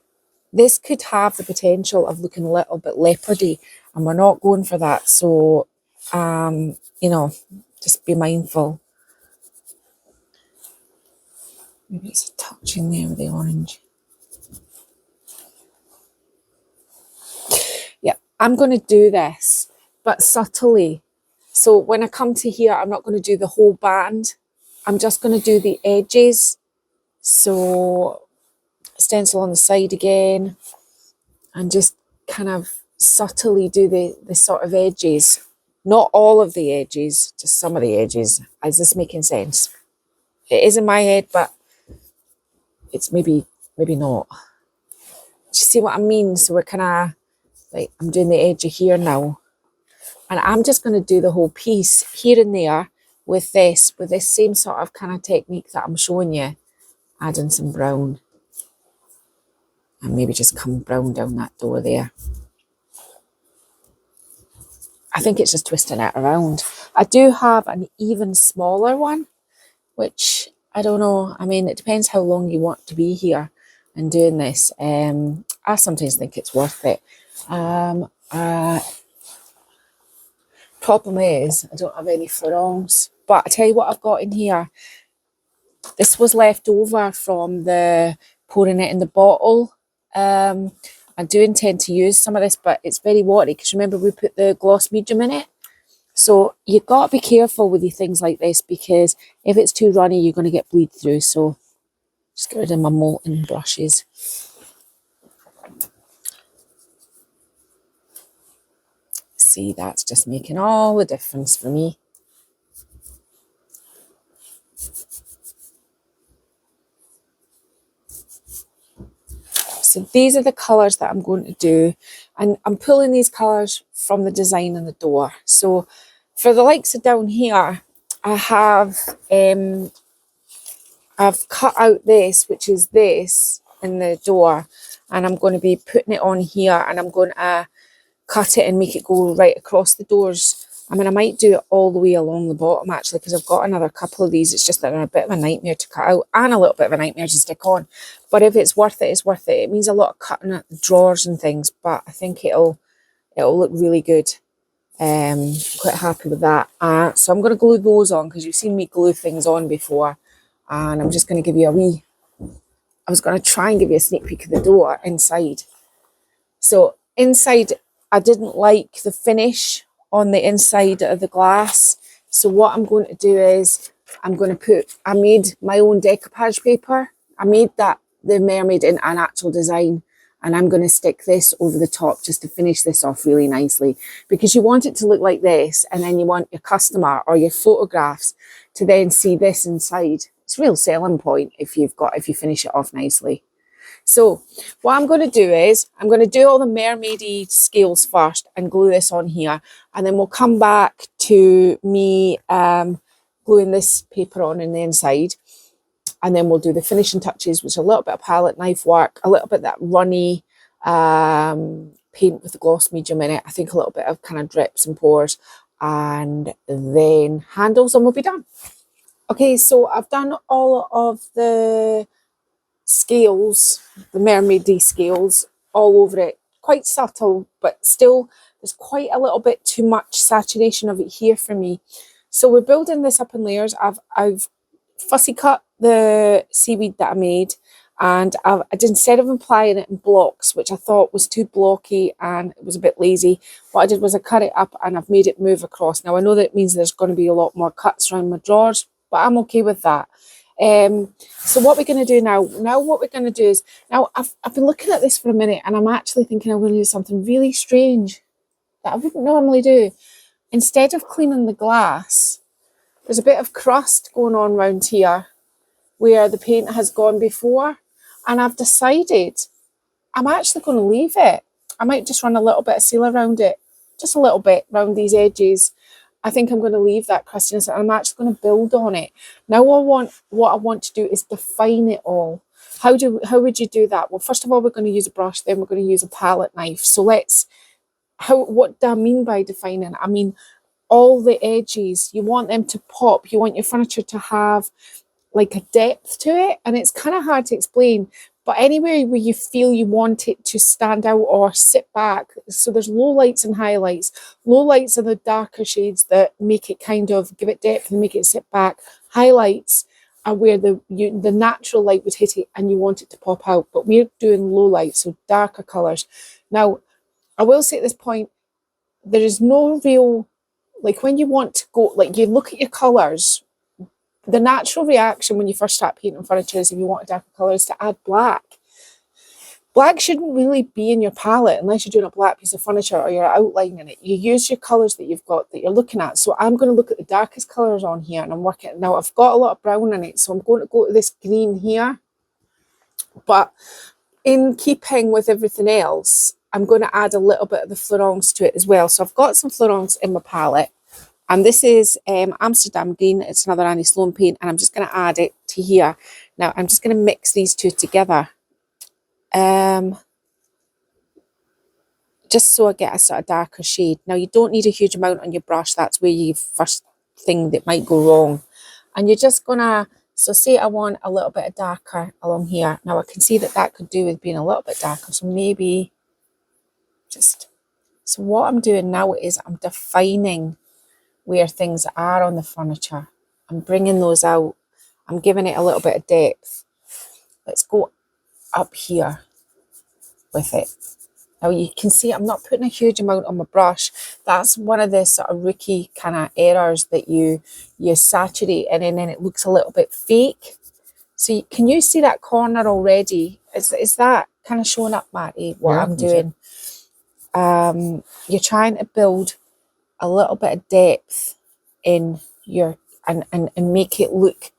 this could have the potential of looking a little bit leopardy, and we're not going for that. So, you know, just be mindful. Maybe it's a touch in there with the orange. Yeah, I'm going to do this, but subtly. So when I come to here, I'm not going to do the whole band. I'm just going to do the edges. So stencil on the side again, and just kind of subtly do the sort of edges. Not all of the edges, just some of the edges. Is this making sense? It is in my head, but it's maybe not. Do you see what I mean? So we're kind of like, I'm doing the edge of here now. And I'm just going to do the whole piece here and there with this same sort of kind of technique that I'm showing you. Adding some brown. And maybe just come brown down that door there. I think it's just twisting it around. I do have an even smaller one, which I don't know. I mean, it depends how long you want to be here and doing this. I sometimes think it's worth it. Problem is, I don't have any florons. But I tell you what I've got in here. This was left over from the pouring it in the bottle. I do intend to use some of this, but it's very watery, because remember we put the gloss medium in it. So you've got to be careful with your things like this, because if it's too runny, you're going to get bleed through. So just get rid of my molten brushes. See, that's just making all the difference for me. So these are the colours that I'm going to do, and I'm pulling these colours from the design on the door. So for the likes of down here, I have I've cut out this, which is this in the door, and I'm going to be putting it on here, and I'm going to cut it and make it go right across the doors. I mean, I might do it all the way along the bottom, actually, because I've got another couple of these. It's just that they're a bit of a nightmare to cut out, and a little bit of a nightmare to stick on. But if it's worth it, it's worth it. It means a lot of cutting at the drawers and things, but I think it'll look really good. Quite happy with that. So I'm going to glue those on, because you've seen me glue things on before, and I'm just going to give you a wee... I was going to try and give you a sneak peek of the door inside. So inside, I didn't like the finish on the inside of the glass. So what I'm going to do is I'm going to put... I made my own decoupage paper. I made the mermaid in an actual design, and I'm going to stick this over the top just to finish this off really nicely, because you want it to look like this, and then you want your customer or your photographs to then see this inside. It's a real selling point if you finish it off nicely. So what I'm going to do is I'm going to do all the mermaidy scales first and glue this on here, and then we'll come back to me gluing this paper on in the inside, and then we'll do the finishing touches, which is a little bit of palette knife work, a little bit of that runny paint with the gloss medium in it, I think a little bit of kind of drips and pours, and then handles, and we'll be done. Okay, so I've done all of the scales, the mermaidy scales, all over it. Quite subtle, but still there's quite a little bit too much saturation of it here for me. So we're building this up in layers. I've fussy cut the seaweed that I made, and instead of applying it in blocks, which I thought was too blocky and it was a bit lazy, what I did was I cut it up and I've made it move across. Now I know that means there's going to be a lot more cuts around my drawers, but I'm okay with that. So what we're going to do now what we're going to do is, now I've been looking at this for a minute, and I'm actually thinking I'm going to do something really strange that I wouldn't normally do. Instead of cleaning the glass, there's a bit of crust going on around here where the paint has gone before, and I've decided I'm actually going to leave it. I might just run a little bit of seal around it, just a little bit around these edges. I think I'm going to leave that crustiness, and I'm actually going to build on it. Now what I want to do is define it all. How would you do that? Well, first of all, we're going to use a brush, then we're going to use a palette knife. So what do I mean by defining? I mean, all the edges, you want them to pop. You want your furniture to have like a depth to it, and it's kind of hard to explain, but anywhere where you feel you want it to stand out or sit back. So there's low lights and highlights. Low lights are the darker shades that make it kind of give it depth and make it sit back. Highlights are where the natural light would hit it and you want it to pop out, but we're doing low light, so darker colours. Now, I will say at this point, there is no real, like when you want to go, like you look at your colours, the natural reaction when you first start painting furniture is if you want a darker colour is to add black. Black shouldn't really be in your palette unless you're doing a black piece of furniture or you're outlining it. You use your colours that you've got that you're looking at. So I'm going to look at the darkest colours on here and I'm working. Now I've got a lot of brown in it, so I'm going to go to this green here. But in keeping with everything else, I'm going to add a little bit of the Florence to it as well. So I've got some Florence in my palette. And this is Amsterdam Green. It's another Annie Sloan paint, and I'm just going to add it to here. Now, I'm just going to mix these two together. Just so I get a sort of darker shade. Now, you don't need a huge amount on your brush. That's where you first thing that might go wrong. And you're just going to, so say I want a little bit of darker along here. Now, I can see that that could do with being a little bit darker. So maybe just, so what I'm doing now is I'm defining where things are on the furniture. I'm bringing those out. I'm giving it a little bit of depth. Let's go up here with it. Now you can see I'm not putting a huge amount on my brush. That's one of the sort of rookie kind of errors that you saturate and then it looks a little bit fake. So can you see that corner already? Is that kind of showing up, Matty, what I'm doing? You're trying to build a little bit of depth in your and make it look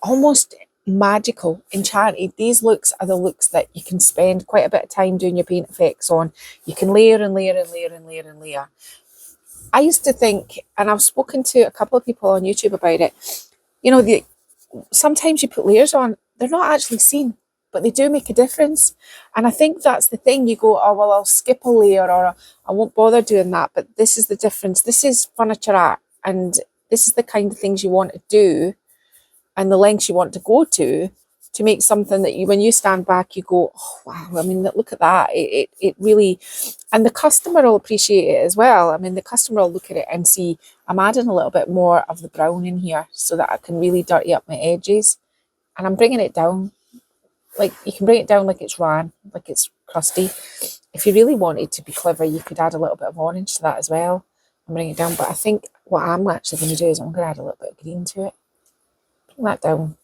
almost magical, enchanted. These looks are the looks that you can spend quite a bit of time doing your paint effects on. You can layer and layer and layer and layer and layer. I used to think, and I've spoken to a couple of people on YouTube about it, you know, sometimes you put layers on, they're not actually seen, but they do make a difference. And I think that's the thing. You go, oh, well, I'll skip a layer or I won't bother doing that. But this is the difference. This is furniture art. And this is the kind of things you want to do and the lengths you want to go to make something that you, when you stand back, you go, oh, wow, I mean, look at that. It really, and the customer will appreciate it as well. I mean, the customer will look at it and see, I'm adding a little bit more of the brown in here so that I can really dirty up my edges. And I'm bringing it down. Like, you can bring it down like it's ran, like it's crusty. If you really wanted to be clever, you could add a little bit of orange to that as well and bring it down. But I think what I'm actually going to do is I'm going to add a little bit of green to it. Bring that down.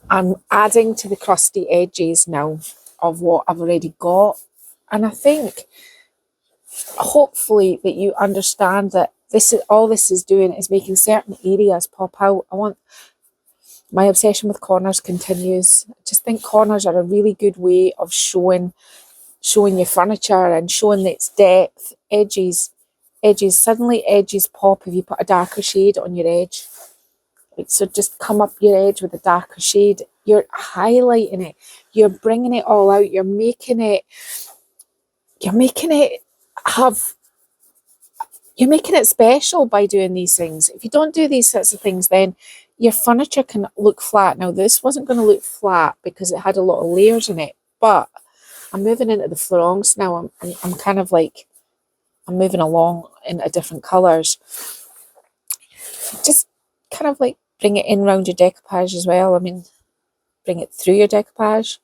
I'm adding to the crusty edges now of what I've already got. And I think, hopefully, that you understand that this is all this is doing is making certain areas pop out. My obsession with corners continues. I just think corners are a really good way of showing your furniture and showing its depth. Edges, suddenly edges pop if you put a darker shade on your edge. So just come up your edge with a darker shade. You're highlighting it. You're bringing it all out. You're making it special by doing these things. If you don't do these sorts of things, then your furniture can look flat. Now, this wasn't going to look flat because it had a lot of layers in it, but I'm moving into the Florence now. I'm kind of like, I'm moving along into different colours. Just kind of like bring it in around your decoupage as well. I mean, bring it through your decoupage.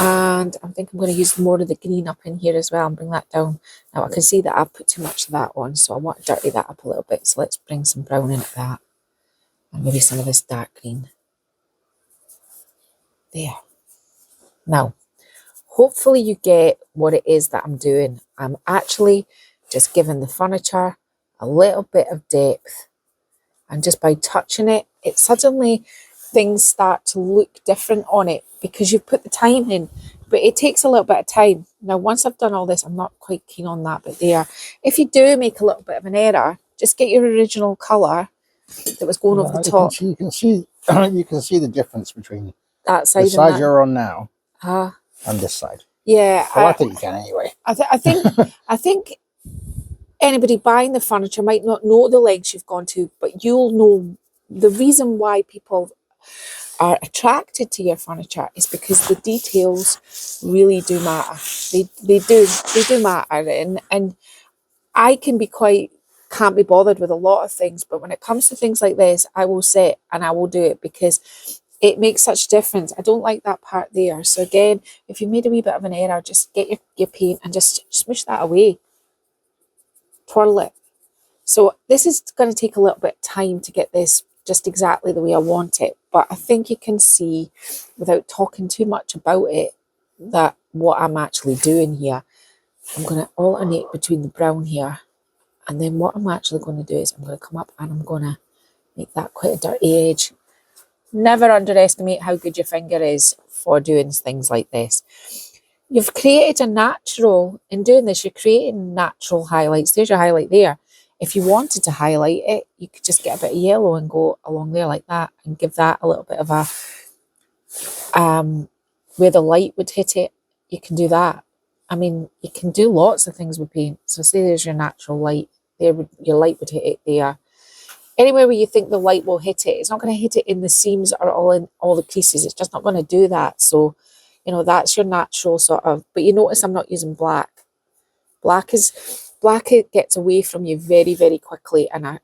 And I think I'm going to use more of the green up in here as well and bring that down. Now I can see that I've put too much of that on, so I want to dirty that up a little bit. So let's bring some brown into that. And maybe some of this dark green. There. Now, hopefully you get what it is that I'm doing. I'm actually just giving the furniture a little bit of depth And just by touching it, it suddenly, things start to look different on it because you've put the time in. But it takes a little bit of time. Now, once I've done all this, I'm not quite keen on that bit there. If you do make a little bit of an error, just get your original colour that was going over the top. You can see the difference between That side the and side that. you're on now Uh, and this side. yeah. Well, I think you can anyway. I think anybody buying the furniture might not know the lengths you've gone to, but you'll know the reason why people are attracted to your furniture is because the details really do matter. They do matter, and I can be can't be bothered with a lot of things, but when it comes to things like this, I will sit and I will do it because it makes such a difference. I don't like that part there. So again, if you made a wee bit of an error, just get your paint and just smush that away. Twirl it. So this is going to take a little bit of time to get this just exactly the way I want it. But I think you can see, without talking too much about it, that what I'm actually doing here. I'm going to alternate between the brown here. And then what I'm actually going to do is I'm going to come up and I'm going to make that quite a dirty edge. Never underestimate how good your finger is for doing things like this. You've created a natural, in doing this, you're creating natural highlights. There's your highlight there. If you wanted to highlight it, you could just get a bit of yellow and go along there like that and give that a little bit of a, where the light would hit it, you can do that. I mean, you can do lots of things with paint. So say there's your natural light. There, your light would hit it there. Anywhere where you think the light will hit it, it's not going to hit it in the seams or all in all the creases. It's just not going to do that. So, you know, that's your natural sort of, but you notice I'm not using black. Black, it gets away from you very, very quickly. And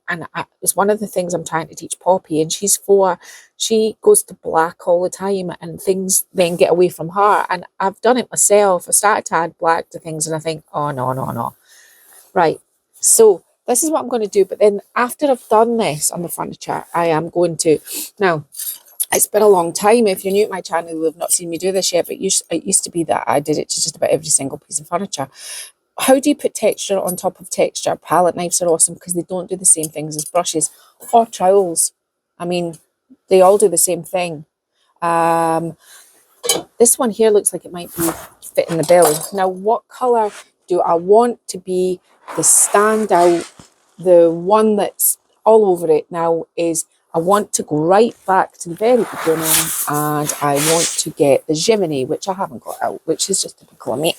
it's one of the things I'm trying to teach Poppy, and she's 4. She goes to black all the time and things then get away from her. And I've done it myself. I started to add black to things and I think, oh, no. Right. So this is what I'm going to do. But then after I've done this on the furniture, I am going to, now, it's been a long time. If you're new to my channel, you have not seen me do this yet, but it used to be that I did it to just about every single piece of furniture. How do you put texture on top of texture? Palette knives are awesome because they don't do the same things as brushes or trowels. I mean, they all do the same thing. This one here looks like it might be fitting the bill. Now, what colour do I want to be the standout? The one that's all over it now is I want to go right back to the very beginning and I want to get the Jiminy, which I haven't got out, which is just typical of me.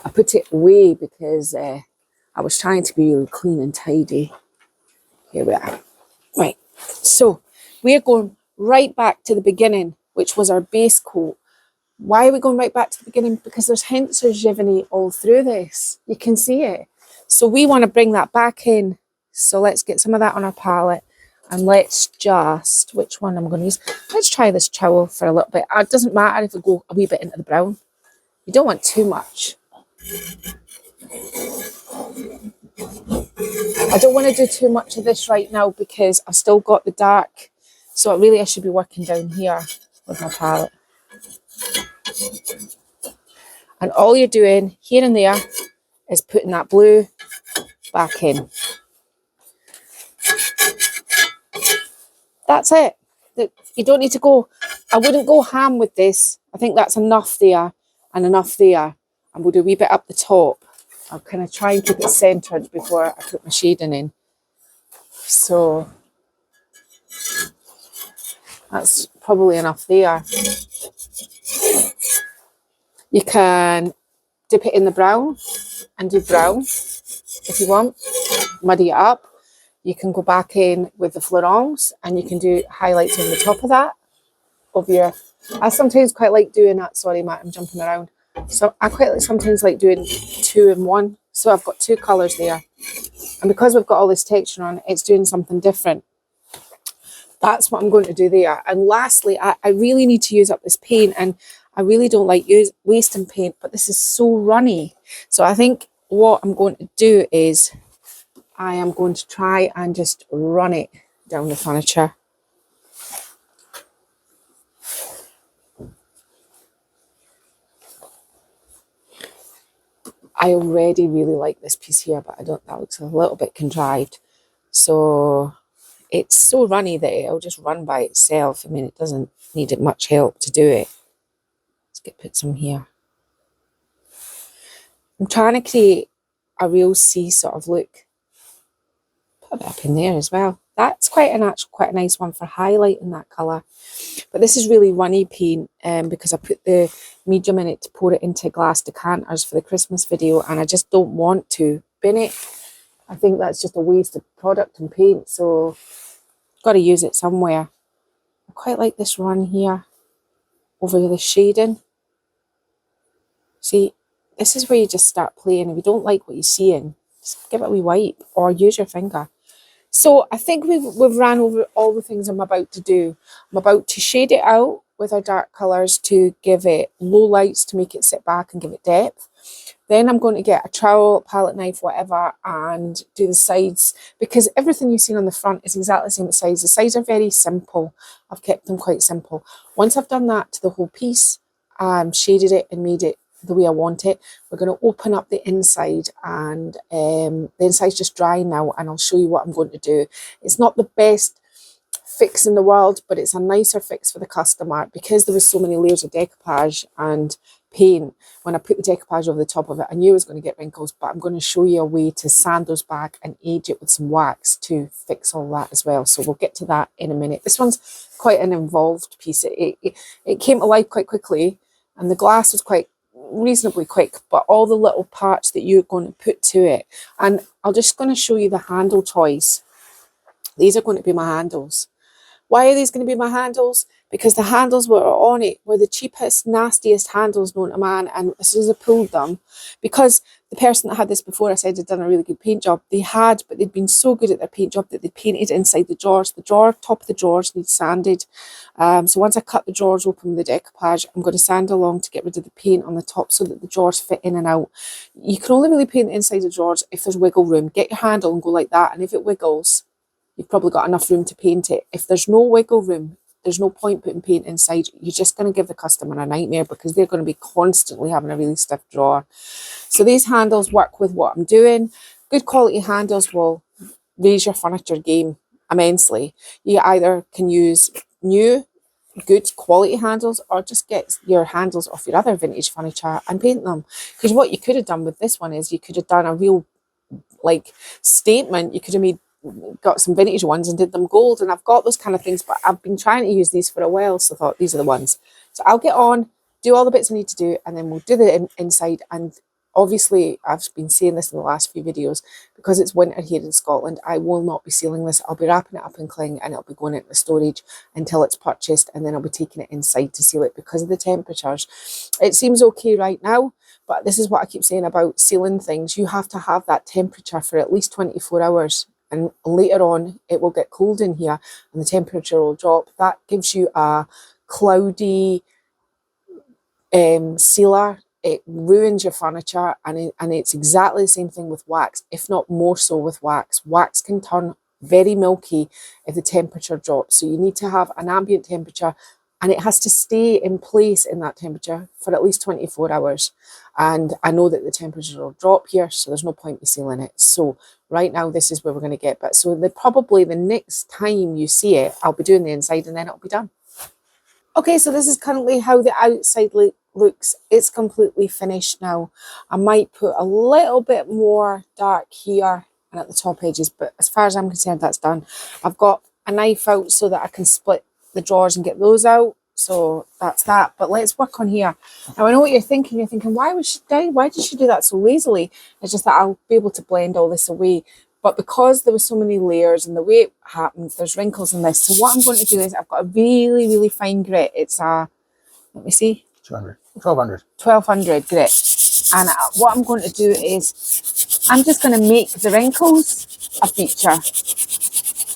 I put it away because I was trying to be really clean and tidy. Here we are. Right, so we're going right back to the beginning, which was our base coat. Why are we going right back to the beginning? Because there's hints of Jiminy all through this. You can see it. So we want to bring that back in. So let's get some of that on our palette. And let's just, which one I'm going to use? Let's try this trowel for a little bit. It doesn't matter if we go a wee bit into the brown. You don't want too much. I don't want to do too much of this right now because I've still got the dark. So really I should be working down here with my palette. And all you're doing here and there is putting that blue back in. That's it. You don't need to go, I wouldn't go ham with this. I think that's enough there and enough there. And we'll do a wee bit up the top. I'll kind of try and keep it centred before I put my shading in. So that's probably enough there. You can dip it in the brown and do brown if you want. Muddy it up. You can go back in with the Florence and you can do highlights on the top of that. I sometimes quite like doing that. Sorry, Matt, I'm jumping around. So I sometimes like doing 2 in 1. So I've got 2 colours there. And because we've got all this texture on, it's doing something different. That's what I'm going to do there. And lastly, I really need to use up this paint. And I really don't like wasting paint, but this is so runny. So I think what I'm going to do is I am going to try and just run it down the furniture. I already really like this piece here, but that looks a little bit contrived. So it's so runny that it'll just run by itself. I mean, it doesn't need much help to do it. Let's put some here. I'm trying to create a real sea sort of look. Put a bit up in there as well. That's quite a nice one for highlighting that colour. But this is really runny paint because I put the medium in it to pour it into glass decanters for the Christmas video, and I just don't want to bin it. I think that's just a waste of product and paint, so I've got to use it somewhere. I quite like this run here over the shading. See, this is where you just start playing. If you don't like what you're seeing, just give it a wee wipe or use your finger. So I think we've ran over all the things I'm about to do. I'm about to shade it out with our dark colours to give it low lights to make it sit back and give it depth. Then I'm going to get a trowel, palette knife, whatever, and do the sides, because everything you've seen on the front is exactly the same size. The sides are very simple. I've kept them quite simple. Once I've done that to the whole piece, shaded it and made it the way I want it, we're going to open up the inside, and the inside's just drying now, and I'll show you what I'm going to do. It's not the best fix in the world, but it's a nicer fix for the customer because there was so many layers of decoupage and paint. When I put the decoupage over the top of it, I knew I was going to get wrinkles, but I'm going to show you a way to sand those back and age it with some wax to fix all that as well. So we'll get to that in a minute. This one's quite an involved piece. It came to life quite quickly, and the glass was quite reasonably quick, but all the little parts that you're going to put to it, and I'm just going to show you the handle toys. These are going to be my handles. Why are these going to be my handles? Because the handles were on it were the cheapest, nastiest handles known to man, and as soon as I pulled them, because the person that had this before I said had done a really good paint job, but they'd been so good at their paint job that they painted inside the drawers. The top of the drawers needs sanded. So once I cut the drawers open with the decoupage, I'm going to sand along to get rid of the paint on the top so that the drawers fit in and out. You can only really paint inside the drawers if there's wiggle room. Get your handle and go like that, and if it wiggles, you've probably got enough room to paint it. If there's no wiggle room, there's no point putting paint inside. You're just going to give the customer a nightmare because they're going to be constantly having a really stiff drawer. So these handles work with what I'm doing. Good quality handles will raise your furniture game immensely. You either can use new, good quality handles, or just get your handles off your other vintage furniture and paint them. Because what you could have done with this one is you could have done a real statement. You could have got some vintage ones and did them gold, and I've got those kind of things, but I've been trying to use these for a while, so I thought these are the ones. So I'll get on, do all the bits I need to do, and then we'll do the inside. And obviously I've been saying this in the last few videos, because it's winter here in Scotland, I will not be sealing this. I'll be wrapping it up in cling and it'll be going into the storage until it's purchased, and then I'll be taking it inside to seal it because of the temperatures. It seems okay right now, but this is what I keep saying about sealing things. You have to have that temperature for at least 24 hours. And later on, it will get cold in here and the temperature will drop. That gives you a cloudy sealer. It ruins your furniture, and it's exactly the same thing with wax, if not more so with wax. Wax can turn very milky if the temperature drops. So you need to have an ambient temperature, and it has to stay in place in that temperature for at least 24 hours. And I know that the temperature will drop here, so there's no point in sealing it. So right now, this is where we're going to get. But so probably the next time you see it, I'll be doing the inside and then it'll be done. Okay, so this is currently how the outside looks. It's completely finished now. I might put a little bit more dark here and at the top edges, but as far as I'm concerned, that's done. I've got a knife out so that I can split the drawers and get those out. So that's that. But let's work on here. Now I know what you're thinking. You're thinking, why did she do that so lazily? It's just that I'll be able to blend all this away. But because there were so many layers and the way it happens, there's wrinkles in this. So what I'm going to do is I've got a really, really fine grit. It's a, let me see. 1200. 1200 grit. And what I'm going to do is I'm just going to make the wrinkles a feature,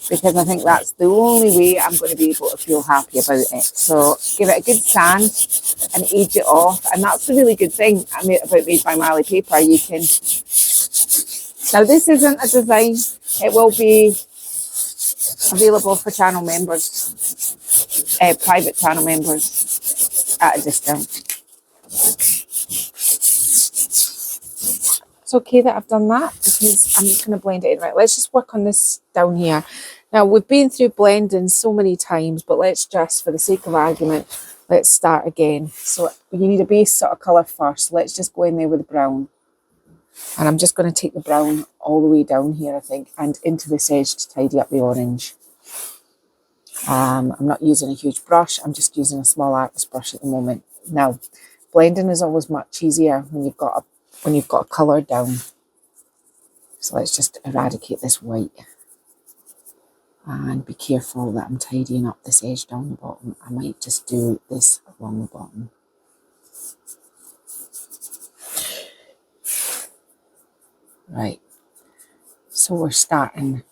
because I think that's the only way I'm going to be able to feel happy about it. So give it a good sand and age it off. And that's the really good thing about Made by Marley paper. You can... Now this isn't a design. It will be available for channel members, private channel members at a discount. It's okay that I've done that because I'm just going to blend it in. Right, let's just work on this down here. Now, we've been through blending so many times, but let's just, for the sake of argument, let's start again. So you need a base sort of colour first. Let's just go in there with the brown. And I'm just going to take the brown all the way down here, I think, and into this edge to tidy up the orange. I'm not using a huge brush. I'm just using a small artist brush at the moment. Now, blending is always much easier when you've got a colour down. So let's just eradicate this white. And be careful that I'm tidying up this edge down the bottom. I might just do this along the bottom. Right, so we're starting.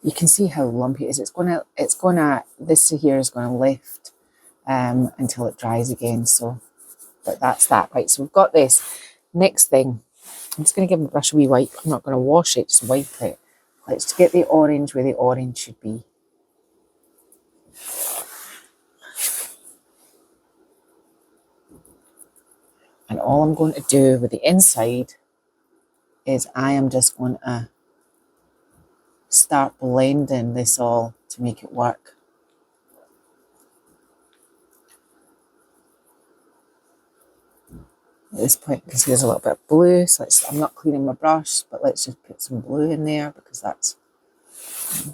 You can see how lumpy it is. This here is gonna lift until it dries again. So, but that's that, right? So we've got this. Next thing, I'm just gonna give my brush a wee wipe. I'm not gonna wash it, just wipe it. Let's get the orange where the orange should be. And all I'm going to do with the inside is I am just going to start blending this all to make it work. At this point, you can see there's a little bit of blue, so I'm not cleaning my brush, but let's just put some blue in there because that's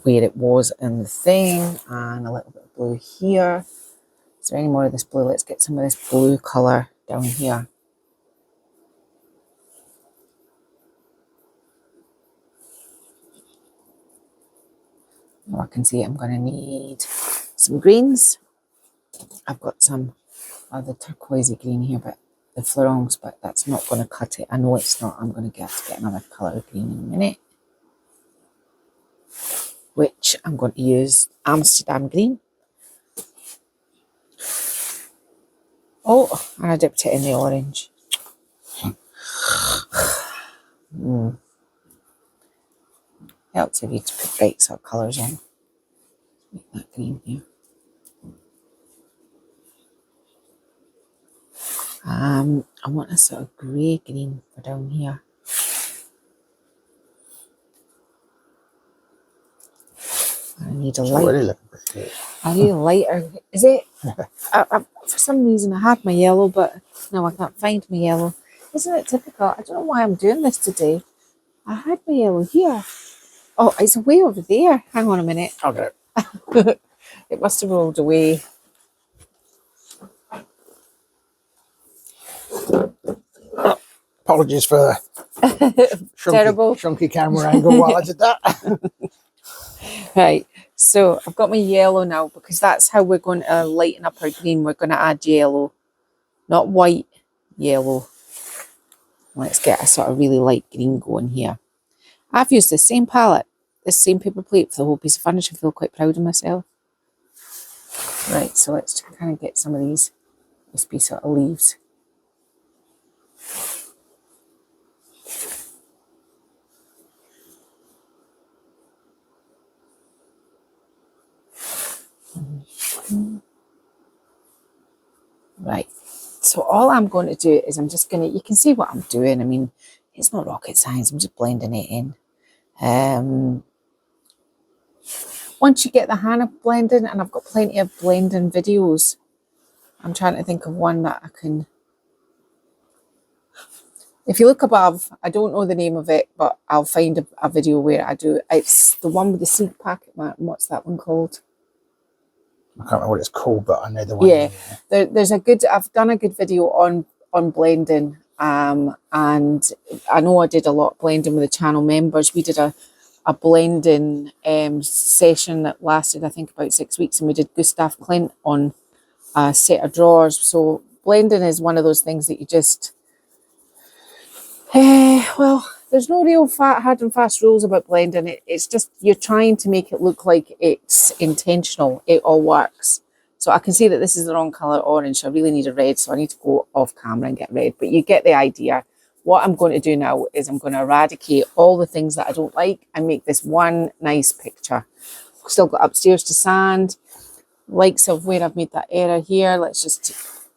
where it was in the thing, and a little bit of blue here. Is there any more of this blue? Let's get some of this blue colour down here. Now I can see I'm going to need some greens. I've got some of the turquoisey green here, but the florons, but that's not going to cut it. I know it's not. I'm going to have to get another colour of green in a minute, which I'm going to use Amsterdam green. Oh, and I dipped it in the orange. Helps if you to put bright sort of colours on. Make that green here. I want a sort of grey green for down here. I need a light. Really looking pretty good. I need a lighter. Is it? For some reason I had my yellow, but no, I can't find my yellow. Isn't it typical? I don't know why I'm doing this today. I had my yellow here. Oh, it's way over there. Hang on a minute. Okay. It must have rolled away. Apologies for the Terrible. chunky camera angle while I did that. Right, so I've got my yellow now because that's how we're going to lighten up our green. We're going to add yellow, not white, yellow. Let's get a sort of really light green going here. I've used the same palette, this same paper plate for the whole piece of furniture. I feel quite proud of myself. Right, so let's kind of get some of these wispy sort of leaves. Right, so all I'm going to do is I'm just going to, you can see what I'm doing. I mean, it's not rocket science, I'm just blending it in. Once you get the hang of blending, and I've got plenty of blending videos, I'm trying to think of one that I can, if you look above, I don't know the name of it, but I'll find a video where I do, it's the one with the seed packet, what's that one called? I can't remember what it's called, but I know the one. Yeah, there's a good, I've done a good video on blending, and I know I did a lot of blending with the channel members. We did a blending session that lasted, I think, about 6 weeks, and we did Gustav Klimt on a set of drawers. So blending is one of those things that you just, well, there's no real hard and fast rules about blending. It's just you're trying to make it look like it's intentional. It all works. So I can see that this is the wrong colour orange. So I really need a red. So I need to go off camera and get red. But you get the idea. What I'm going to do now is I'm going to eradicate all the things that I don't like and make this one nice picture. Still got upstairs to sand. Likes of where I've made that error here. Let's just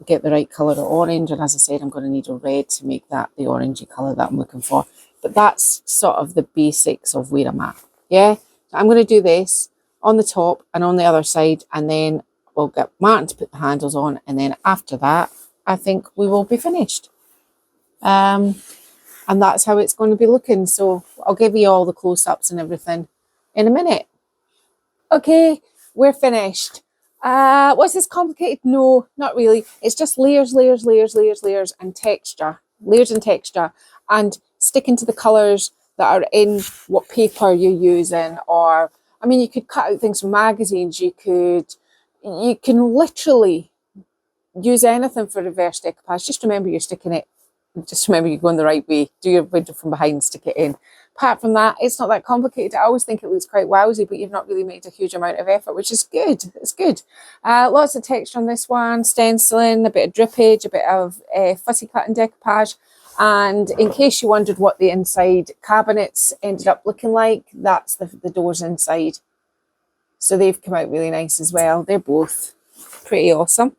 get the right colour of orange. And as I said, I'm going to need a red to make that the orangey colour that I'm looking for. But that's sort of the basics of where I'm at. Yeah. So I'm going to do this on the top and on the other side, and then we'll get Martin to put the handles on, and then after that, I think we will be finished. And that's how it's going to be looking. So I'll give you all the close-ups and everything in a minute. Okay, we're finished. Was this complicated? No, not really. It's just layers, layers, layers, layers, layers, and texture. Layers and texture, and sticking to the colours that are in what paper you're using. Or, I mean, you could cut out things from magazines. You can literally use anything for reverse decoupage. Just remember you're sticking it. Just remember you're going the right way. Do your window from behind, stick it in. Apart from that, it's not that complicated. I always think it looks quite wowsy, but you've not really made a huge amount of effort, which is good. It's good. Lots of texture on this one, stenciling, a bit of drippage, a bit of fussy cut and decoupage. And in case you wondered what the inside cabinets ended up looking like, that's the doors inside. So they've come out really nice as well. They're both pretty awesome.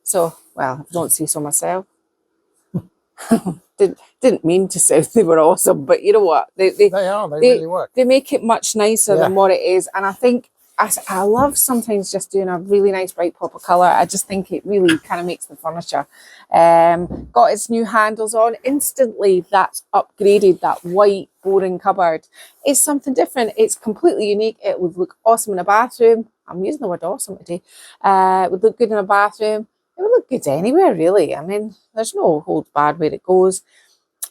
So, well, I don't say so myself. Didn't mean to say they were awesome, but you know what? They really work. They make it much nicer than what it is. And I think I love sometimes just doing a really nice bright pop of colour. I just think it really kind of makes the furniture. Got its new handles on. Instantly, that's upgraded that white boring cupboard. It's something different. It's completely unique. It would look awesome in a bathroom. I'm using the word awesome today. It would look good in a bathroom. It would look good anywhere, really. I mean, there's no holds barred where it goes.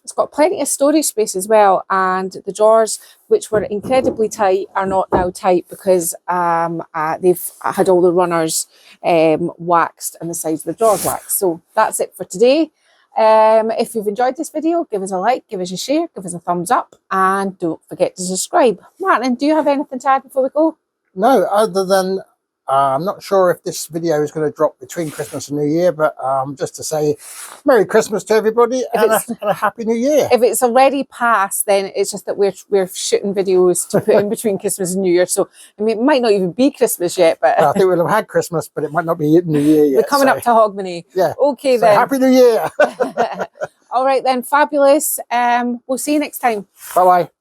It's got plenty of storage space as well, and the drawers, which were incredibly tight, are not now tight because they've had all the runners waxed and the sides of the drawers waxed. So that's it for today. If you've enjoyed this video, give us a like, give us a share, give us a thumbs up, and don't forget to subscribe. Martin, do you have anything to add before we go? No, other than I'm not sure if this video is going to drop between Christmas and New Year, but just to say Merry Christmas to everybody and a Happy New Year. If it's already past, then it's just that we're shooting videos to put in between Christmas and New Year. So I mean, it might not even be Christmas yet, but well, I think we'll have had Christmas, but it might not be New Year yet. We're coming up to Hogmanay. Yeah. Okay, so then. Happy New Year. All right then, fabulous. We'll see you next time. Bye-bye.